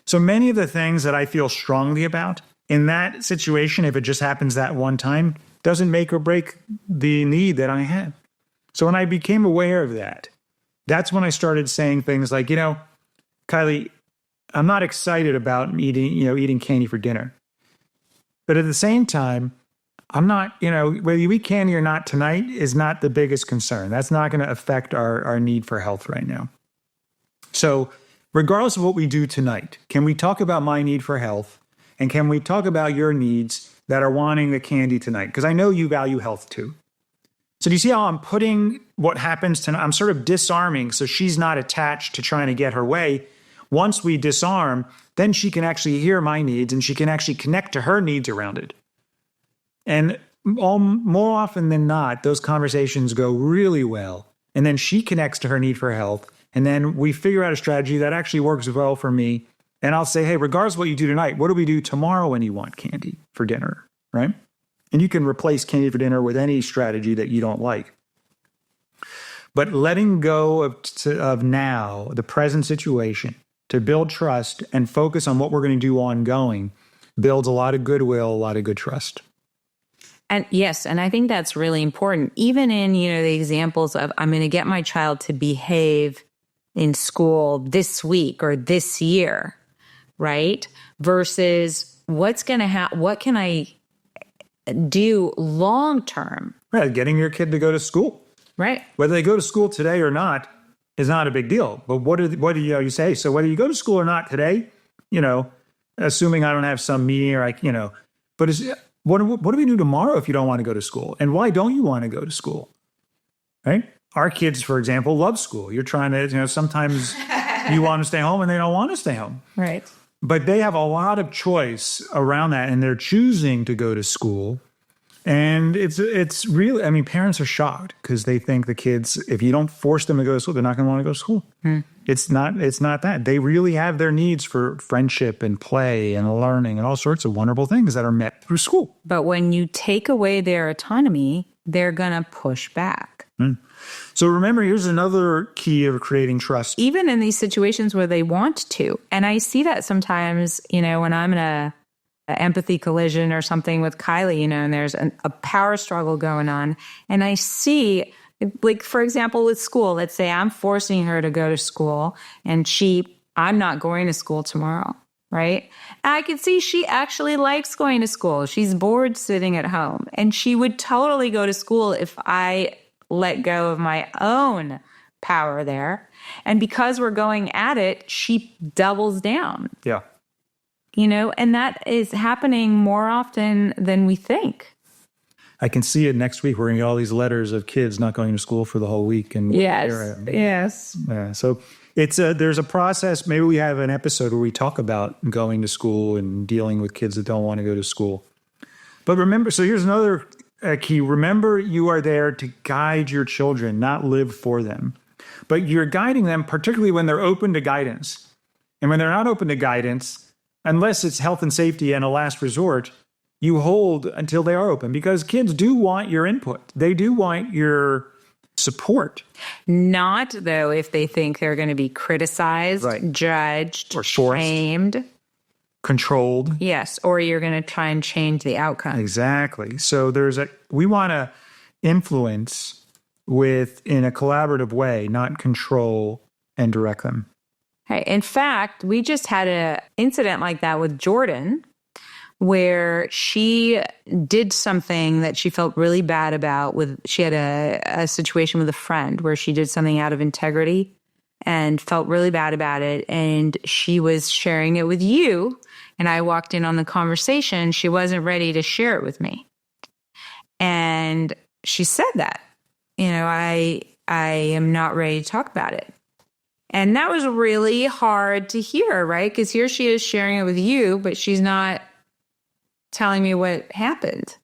So many of the things that I feel strongly about in that situation, if it just happens that one time, doesn't make or break the need that I have. So when I became aware of that, that's when I started saying things like, Kylie, I'm not excited about eating candy for dinner. But at the same time, I'm not, whether you eat candy or not tonight is not the biggest concern. That's not going to affect our need for health right now. So regardless of what we do tonight, can we talk about my need for health? And can we talk about your needs that are wanting the candy tonight? Because I know you value health too. So do you see how I'm putting what happens tonight? I'm sort of disarming so she's not attached to trying to get her way. Once we disarm, then she can actually hear my needs and she can actually connect to her needs around it. And more often than not, those conversations go really well. And then she connects to her need for health. And then we figure out a strategy that actually works well for me. And I'll say, hey, regardless of what you do tonight, what do we do tomorrow when you want candy for dinner, right? And you can replace candy for dinner with any strategy that you don't like. But letting go of now, the present situation, to build trust and focus on what we're going to do ongoing builds a lot of goodwill, a lot of good trust. And yes, and I think that's really important. Even in, the examples of I'm going to get my child to behave in school this week or this year, right? Versus what can I do long term? Right, getting your kid to go to school. Right. Whether they go to school today or not is not a big deal. But what do you say? So whether you go to school or not today, assuming I don't have some meeting or but what do we do tomorrow if you don't want to go to school? And why don't you want to go to school? Right? Our kids, for example, love school. You're trying to, sometimes you want to stay home and they don't want to stay home. Right. But they have a lot of choice around that and they're choosing to go to school. And it's really, I mean, parents are shocked because they think the kids, if you don't force them to go to school, they're not going to want to go to school. It's not that. They really have their needs for friendship and play and learning and all sorts of wonderful things that are met through school. But when you take away their autonomy, they're going to push back. So remember, here's another key of creating trust. Even in these situations where they want to. And I see that sometimes, when I'm in a empathy collision or something with Kylie, and there's a power struggle going on. And I see, like, for example, with school, let's say I'm forcing her to go to school and I'm not going to school tomorrow, right? And I can see she actually likes going to school. She's bored sitting at home. And she would totally go to school if I let go of my own power there. And because we're going at it, she doubles down. Yeah. And that is happening more often than we think. I can see it next week. We're going to get all these letters of kids not going to school for the whole week. And Yes. Yeah. So there's a process. Maybe we have an episode where we talk about going to school and dealing with kids that don't want to go to school. But remember, so here's another key. Remember, you are there to guide your children, not live for them. But you're guiding them, particularly when they're open to guidance. And when they're not open to guidance, unless it's health and safety and a last resort, you hold until they are open, because kids do want your input. They do want your support. Not, though, if they think they're going to be criticized, judged, or forced, shamed, controlled. Yes, or you're going to try and change the outcome. Exactly. So we want to influence in a collaborative way, not control and direct them. Hey, in fact, we just had an incident like that with Jordan, where she did something that she felt really bad about. She had a situation with a friend where she did something out of integrity and felt really bad about it. And she was sharing it with you. And I walked in on the conversation. She wasn't ready to share it with me. And she said that, I am not ready to talk about it. And that was really hard to hear, right? Because here she is sharing it with you, but she's not telling me what happened.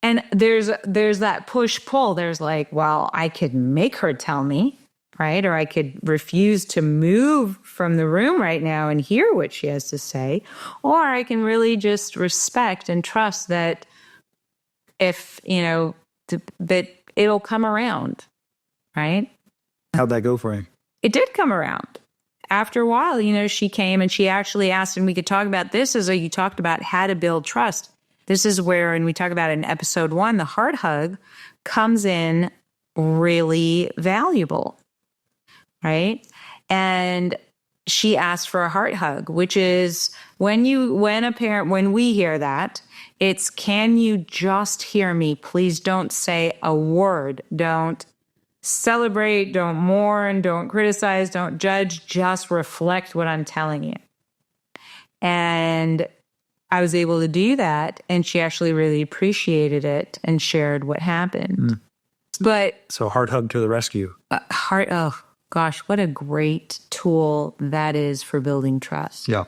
And there's that push-pull. There's like, well, I could make her tell me, right? Or I could refuse to move from the room right now and hear what she has to say. Or I can really just respect and trust that that it'll come around, right? How'd that go for you? It did come around. After a while, she came and she actually asked, and we could talk about this as you talked about how to build trust. This is where, and we talk about it in episode 1, the heart hug comes in really valuable, right? And she asked for a heart hug, which is when we hear that, it's, can you just hear me? Please don't say a word. Don't celebrate, don't mourn, don't criticize, don't judge, just reflect what I'm telling you. And I was able to do that, and she actually really appreciated it and shared what happened. So heart hug to the rescue. Oh gosh, what a great tool that is for building trust. Yeah.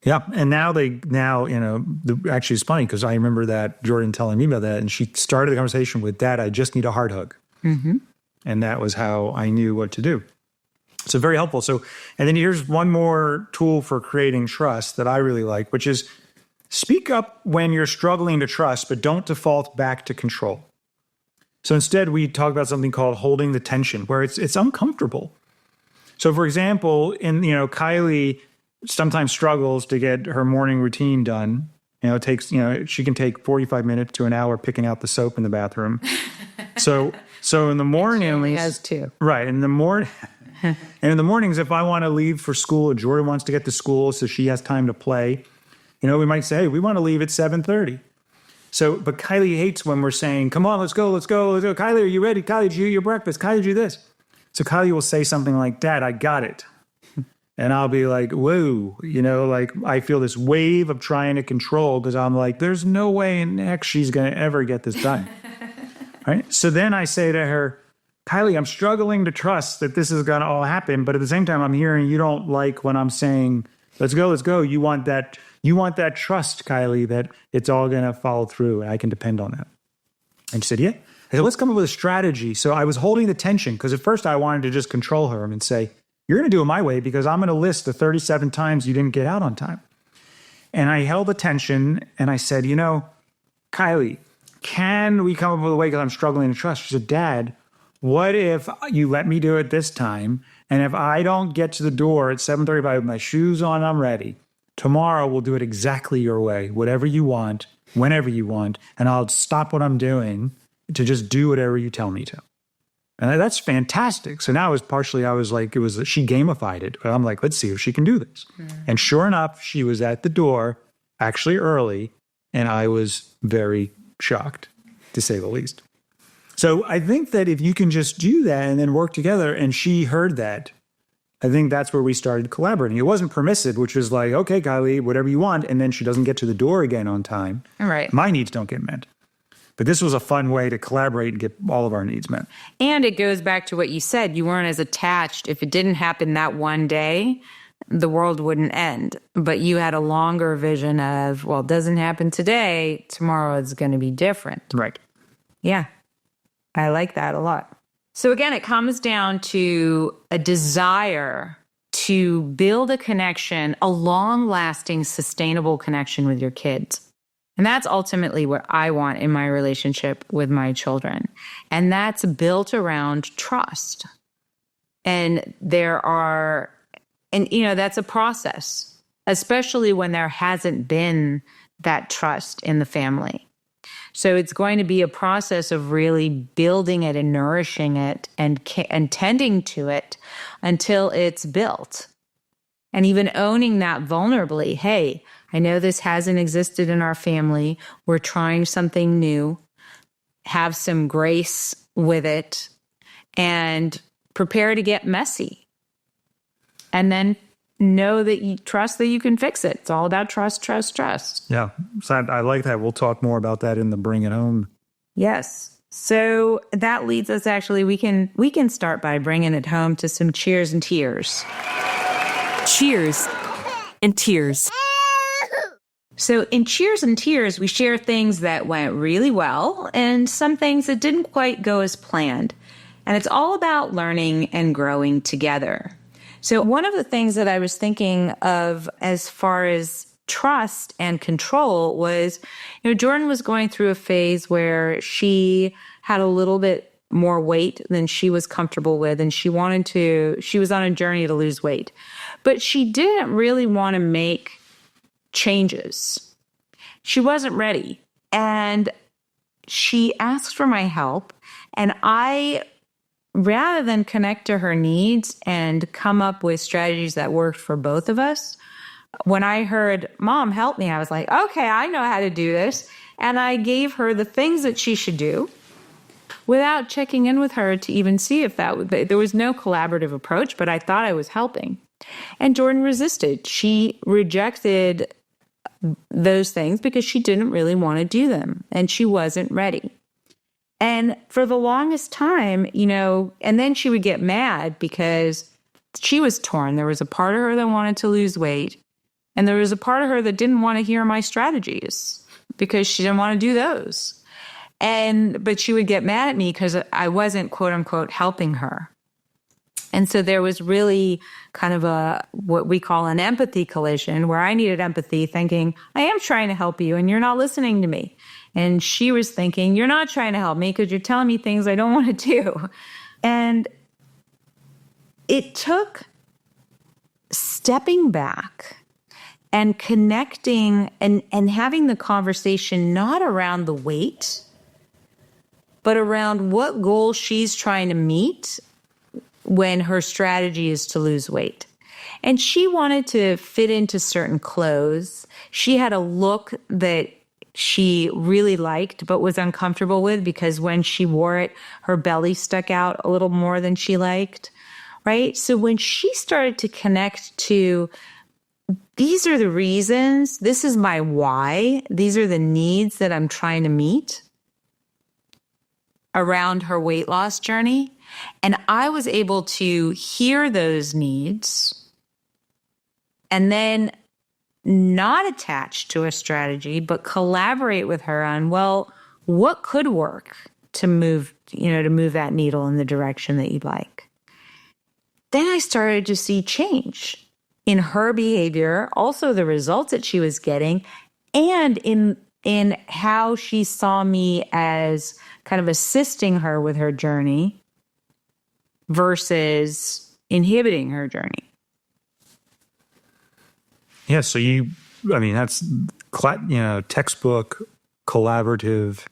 Yeah. And actually it's funny because I remember that Jordan telling me about that, and she started the conversation with, Dad, I just need a heart hug. Mm-hmm. And that was how I knew what to do. So very helpful. So, and then here's one more tool for creating trust that I really like, which is speak up when you're struggling to trust, but don't default back to control. So instead, we talk about something called holding the tension, where it's uncomfortable. So for example, Kylie sometimes struggles to get her morning routine done. It takes, she can take 45 minutes to an hour picking out the soap in the bathroom. So in the morning, she has too. Right. In the morning, and in the mornings, if I want to leave for school, or Jordan wants to get to school so she has time to play, we might say, hey, we want to leave at 7:30. But Kylie hates when we're saying, come on, let's go. Kylie, are you ready? Kylie, did you eat your breakfast? Kylie, did you do this? So Kylie will say something like, Dad, I got it. And I'll be like, whoa, I feel this wave of trying to control because I'm like, there's no way in heck she's going to ever get this done. Right? So then I say to her, Kylie, I'm struggling to trust that this is going to all happen. But at the same time, I'm hearing you don't like when I'm saying Let's go. You want that trust, Kylie, that it's all going to follow through and I can depend on that. And she said, yeah. I said, let's come up with a strategy. So I was holding the tension because at first I wanted to just control her and say, you're going to do it my way because I'm going to list the 37 times you didn't get out on time. And I held the tension and I said, Kylie, can we come up with a way because I'm struggling to trust? She said, Dad, what if you let me do it this time? And if I don't get to the door at 7:35 with my shoes on, I'm ready. Tomorrow we'll do it exactly your way, whatever you want, whenever you want. And I'll stop what I'm doing to just do whatever you tell me to. And that's fantastic. So now she gamified it. But I'm like, let's see if she can do this. And sure enough, she was at the door, actually early, and I was very shocked, to say the least. So I think that if you can just do that and then work together, and she heard that, I think that's where we started collaborating. It wasn't permissive, which was like, okay, Kylie, whatever you want, and then she doesn't get to the door again on time. Right. My needs don't get met. But this was a fun way to collaborate and get all of our needs met. And it goes back to what you said. You weren't as attached. If it didn't happen that one day, the world wouldn't end. But you had a longer vision of, well, it doesn't happen today. Tomorrow is going to be different. Right. Yeah. I like that a lot. So again, it comes down to a desire to build a connection, a long-lasting, sustainable connection with your kids. And that's ultimately what I want in my relationship with my children. And that's built around trust. And that's a process, especially when there hasn't been that trust in the family. So it's going to be a process of really building it and nourishing it and tending to it until it's built. And even owning that vulnerably. Hey, I know this hasn't existed in our family. We're trying something new. Have some grace with it and prepare to get messy. And then know that you trust that you can fix it. It's all about trust. Yeah. So I like that. We'll talk more about that in the Bring It Home. Yes. So that leads us actually, we can start by bringing it home to some cheers and tears. Cheers and tears. So in cheers and tears, we share things that went really well and some things that didn't quite go as planned. And it's all about learning and growing together. So one of the things that I was thinking of as far as trust and control was, Jordan was going through a phase where she had a little bit more weight than she was comfortable with, and she was on a journey to lose weight. But she didn't really want to make changes. She wasn't ready. And she asked for my help. And I, rather than connect to her needs and come up with strategies that worked for both of us, when I heard, Mom, help me, I was like, okay, I know how to do this. And I gave her the things that she should do without checking in with her to even see if there was no collaborative approach, but I thought I was helping. And Jordan resisted. She rejected those things because she didn't really want to do them and she wasn't ready. And for the longest time, and then she would get mad because she was torn. There was a part of her that wanted to lose weight, and there was a part of her that didn't want to hear my strategies because she didn't want to do those. But she would get mad at me because I wasn't, quote unquote, helping her. And so there was really kind of what we call an empathy collision where I needed empathy thinking, I am trying to help you and you're not listening to me. And she was thinking, you're not trying to help me because you're telling me things I don't want to do. And it took stepping back and connecting and having the conversation not around the weight, but around what goal she's trying to meet when her strategy is to lose weight. And she wanted to fit into certain clothes. She had a look that she really liked but was uncomfortable with because when she wore it, her belly stuck out a little more than she liked, right? So when she started to connect to, these are the reasons, this is my why, these are the needs that I'm trying to meet around her weight loss journey, and I was able to hear those needs and then not attach to a strategy, but collaborate with her on, well, what could work to move that needle in the direction that you'd like. Then I started to see change in her behavior, also the results that she was getting, and in how she saw me as kind of assisting her with her journey versus inhibiting her journey. Yeah, so that's textbook collaborative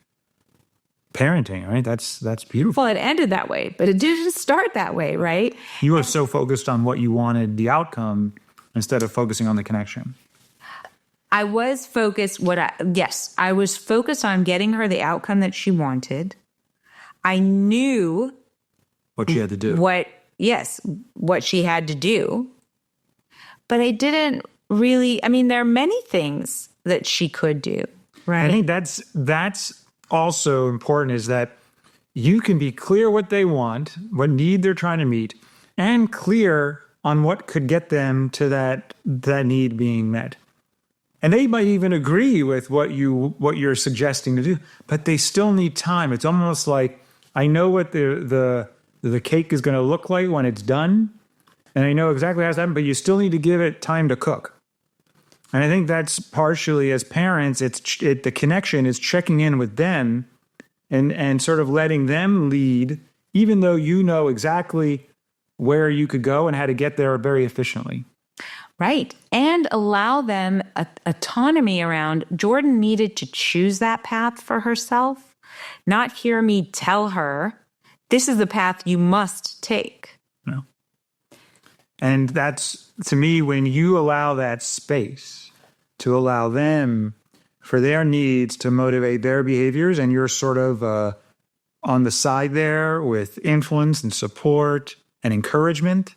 parenting, right? That's beautiful. Well, it ended that way, but it didn't start that way, right? You were so focused on what you wanted, the outcome, instead of focusing on the connection. I was focused I was focused on getting her the outcome that she wanted. I knew what she had to do. What she had to do. But I didn't really, there are many things that she could do, right? I think that's also important, is that you can be clear what they want, what need they're trying to meet, and clear on what could get them to that need being met. And they might even agree with what you're suggesting to do, but they still need time. It's almost like, I know what the cake is going to look like when it's done, and I know exactly how it's done, but you still need to give it time to cook. And I think that's partially, as parents, the connection is checking in with them and sort of letting them lead, even though you know exactly where you could go and how to get there very efficiently. Right. And allow them autonomy around, Jordan needed to choose that path for herself, not hear me tell her, this is the path you must take. No. And that's, to me, when you allow that space to allow them for their needs to motivate their behaviors, and you're sort of on the side there with influence and support and encouragement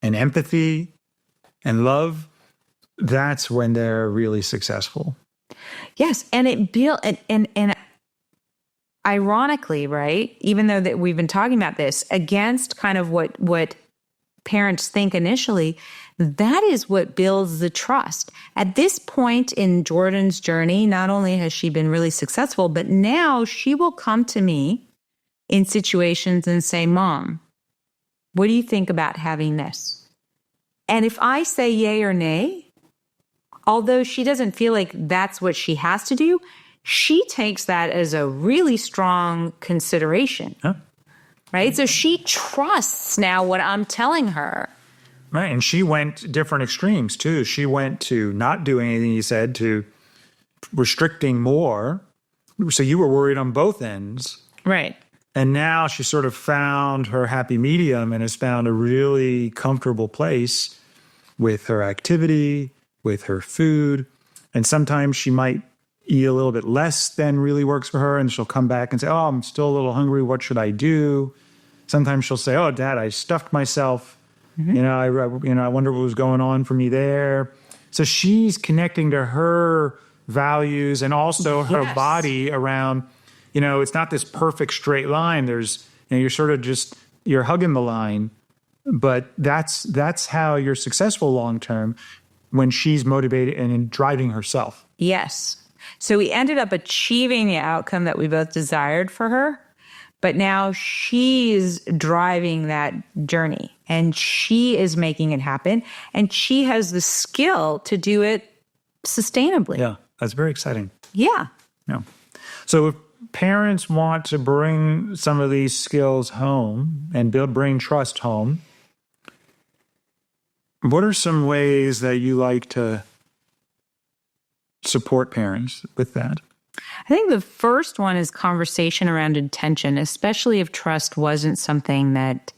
and empathy and love, that's when they're really successful. Yes, and it built and ironically, right? Even though that we've been talking about this against kind of what parents think initially, that is what builds the trust. At this point in Jordan's journey, not only has she been really successful, but now she will come to me in situations and say, "Mom, what do you think about having this?" And if I say yay or nay, although she doesn't feel like that's what she has to do, she takes that as a really strong consideration. Huh? Right? So she trusts now what I'm telling her. Right. And she went different extremes too. She went to not doing anything you said to restricting more. So you were worried on both ends. Right. And now she sort of found her happy medium and has found a really comfortable place with her activity, with her food. And sometimes she might eat a little bit less than really works for her, and she'll come back and say, "Oh, I'm still a little hungry. What should I do?" Sometimes she'll say, "Oh, Dad, I stuffed myself. Mm-hmm. I wonder what was going on for me there." So she's connecting to her values and also her body around, it's not this perfect straight line. There's, you're sort of you're hugging the line, but that's how you're successful long-term, when she's motivated and driving herself. Yes. So we ended up achieving the outcome that we both desired for her, but now she's driving that journey and she is making it happen, and she has the skill to do it sustainably. Yeah, that's very exciting. Yeah. Yeah. So if parents want to bring some of these skills home and bring trust home, what are some ways that you like to support parents with that? I think the first one is conversation around intention, especially if trust wasn't something that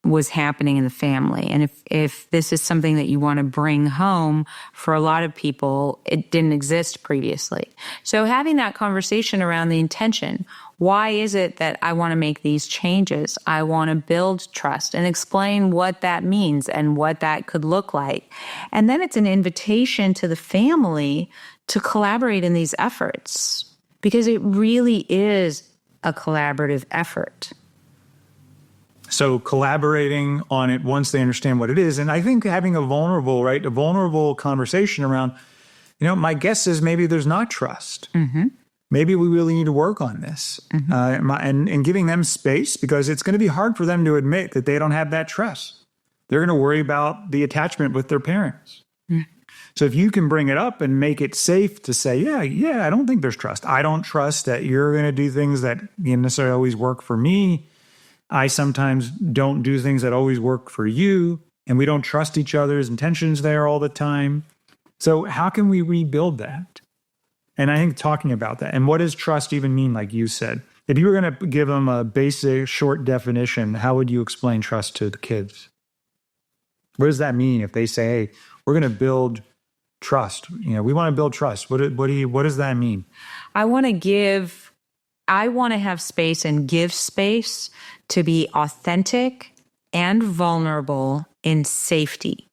was happening in the family. And if this is something that you want to bring home, for a lot of people, it didn't exist previously. So having that conversation around the intention, why is it that I want to make these changes? I want to build trust, and explain what that means and what that could look like. And then it's an invitation to the family to collaborate in these efforts, because it really is a collaborative effort. So collaborating on it once they understand what it is. And I think having a vulnerable conversation around, my guess is maybe there's not trust. Maybe we really need to work on this. And giving them space, because it's going to be hard for them to admit that they don't have that trust. They're going to worry about the attachment with their parents. So if you can bring it up and make it safe to say, yeah, I don't think there's trust. I don't trust that you're going to do things that necessarily always work for me. I sometimes don't do things that always work for you. And we don't trust each other's intentions there all the time. So how can we rebuild that? And I think talking about that. And what does trust even mean, like you said? If you were going to give them a basic, short definition, how would you explain trust to the kids? What does that mean if they say, hey, we're going to build trust? We want to build trust. What does that mean? I want to have space and give space to be authentic and vulnerable in safety.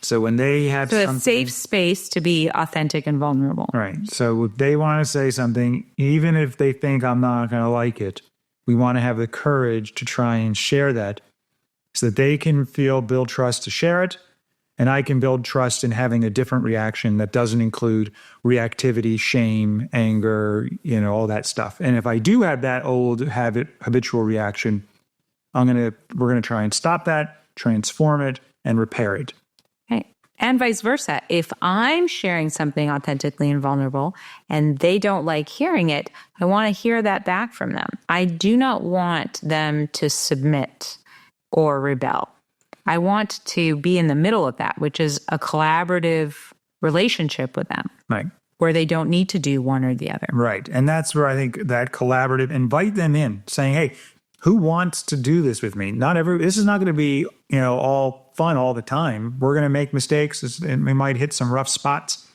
So when they have a safe space to be authentic and vulnerable. Right. So if they want to say something, even if they think I'm not going to like it, we want to have the courage to try and share that so that they can build trust to share it. And I can build trust in having a different reaction that doesn't include reactivity, shame, anger, all that stuff. And if I do have that old habitual reaction, we're going to try and stop that, transform it, and repair it. Okay. And vice versa. If I'm sharing something authentically and vulnerable and they don't like hearing it, I want to hear that back from them. I do not want them to submit or rebel. I want to be in the middle of that, which is a collaborative relationship with them. Right. Where they don't need to do one or the other. Right. And that's where I think that collaborative, invite them in, saying, hey, who wants to do this with me? This is not going to be, all fun all the time. We're going to make mistakes and we might hit some rough spots.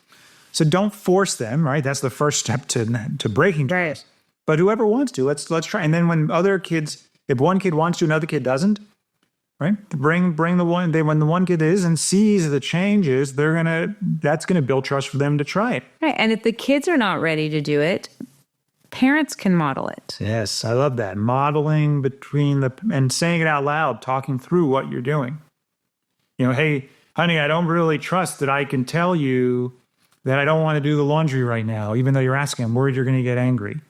So don't force them, right? That's the first step to breaking trust. Right. But whoever wants to, let's try. And then when if one kid wants to, another kid doesn't, right? Bring the one. When the one kid is and sees the changes, that's gonna build trust for them to try it. Right. And if the kids are not ready to do it, parents can model it. Yes, I love that. Modeling and saying it out loud, talking through what you're doing. Hey, honey, I don't really trust that I can tell you that I don't want to do the laundry right now, even though you're asking. I'm worried you're going to get angry.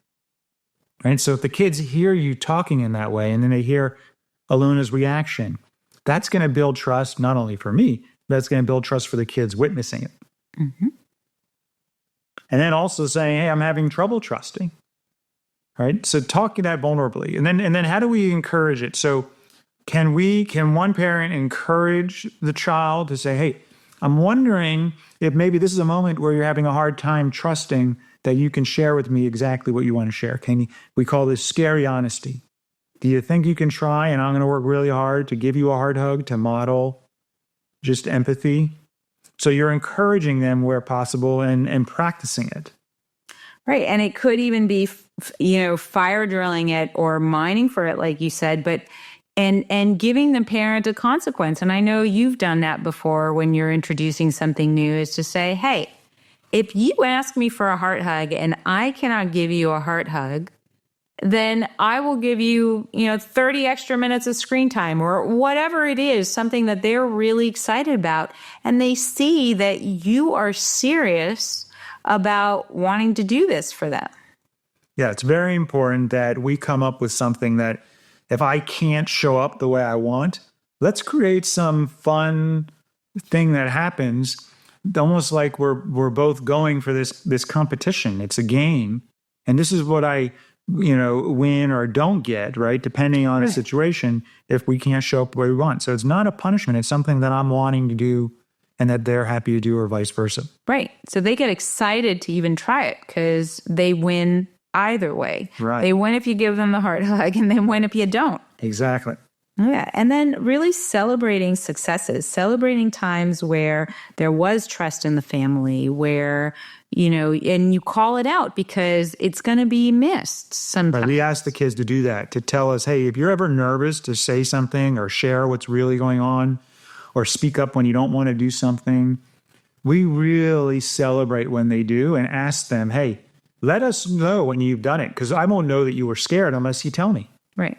Right. So if the kids hear you talking in that way, and then they hear Alona's reaction, that's going to build trust not only for me, but it's going to build trust for the kids witnessing it. Mm-hmm. And then also saying, hey, I'm having trouble trusting. Right? So talking that vulnerably. And then how do we encourage it? So can one parent encourage the child to say, hey, I'm wondering if maybe this is a moment where you're having a hard time trusting that you can share with me exactly what you want to share. We call this scary honesty. Do you think you can try, and I'm going to work really hard to give you a hard hug, to model just empathy? So you're encouraging them where possible and practicing it. Right. And it could even be, fire drilling it or mining for it, like you said, but and giving the parent a consequence. And I know you've done that before when you're introducing something new, is to say, hey, if you ask me for a heart hug and I cannot give you a heart hug, then I will give you, 30 extra minutes of screen time or whatever it is, something that they're really excited about. And they see that you are serious about wanting to do this for them. Yeah, it's very important that we come up with something that if I can't show up the way I want, let's create some fun thing that happens, almost like we're both going for this competition. It's a game. And this is what I win or don't get, right? Depending on the situation, if we can't show up the way we want. So it's not a punishment. It's something that I'm wanting to do and that they're happy to do, or vice versa. Right. So they get excited to even try it because they win either way. Right. They win if you give them the heart hug, and they win if you don't. Exactly. Yeah. And then really celebrating successes, celebrating times where there was trust in the family, where, and you call it out because it's going to be missed sometimes. Right. We ask the kids to do that, to tell us, hey, if you're ever nervous to say something or share what's really going on or speak up when you don't want to do something, we really celebrate when they do and ask them, hey, let us know when you've done it, because I won't know that you were scared unless you tell me. Right.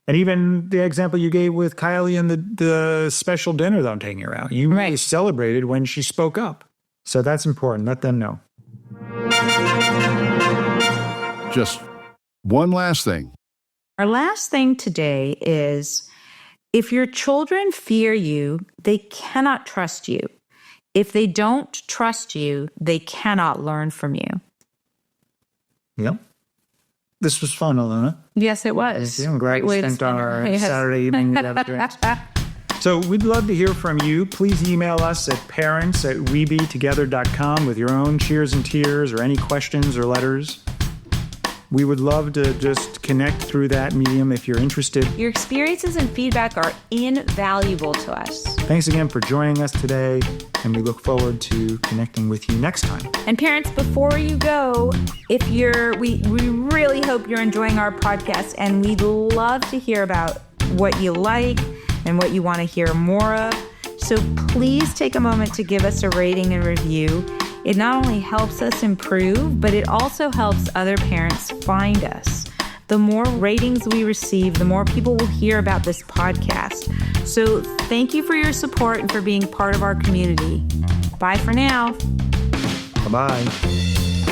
And even the example you gave with Kylie and the special dinner that I'm taking her out. You really celebrated when she spoke up. So that's important. Let them know. Just one last thing. Our last thing today is if your children fear you, they cannot trust you. If they don't trust you, they cannot learn from you. Yep. This was fun, Alona. Yes, it was. I'm glad we spent our Saturday evening together drinks. So we'd love to hear from you. Please email us at parents@webetogether.com with your own cheers and tears or any questions or letters. We would love to just connect through that medium if you're interested. Your experiences and feedback are invaluable to us. Thanks again for joining us today, and we look forward to connecting with you next time. And parents, before you go, we really hope you're enjoying our podcast, and we'd love to hear about what you like and what you want to hear more of. So please take a moment to give us a rating and review. It not only helps us improve, but it also helps other parents find us. The more ratings we receive, the more people will hear about this podcast. So thank you for your support and for being part of our community. Bye for now. Bye-bye.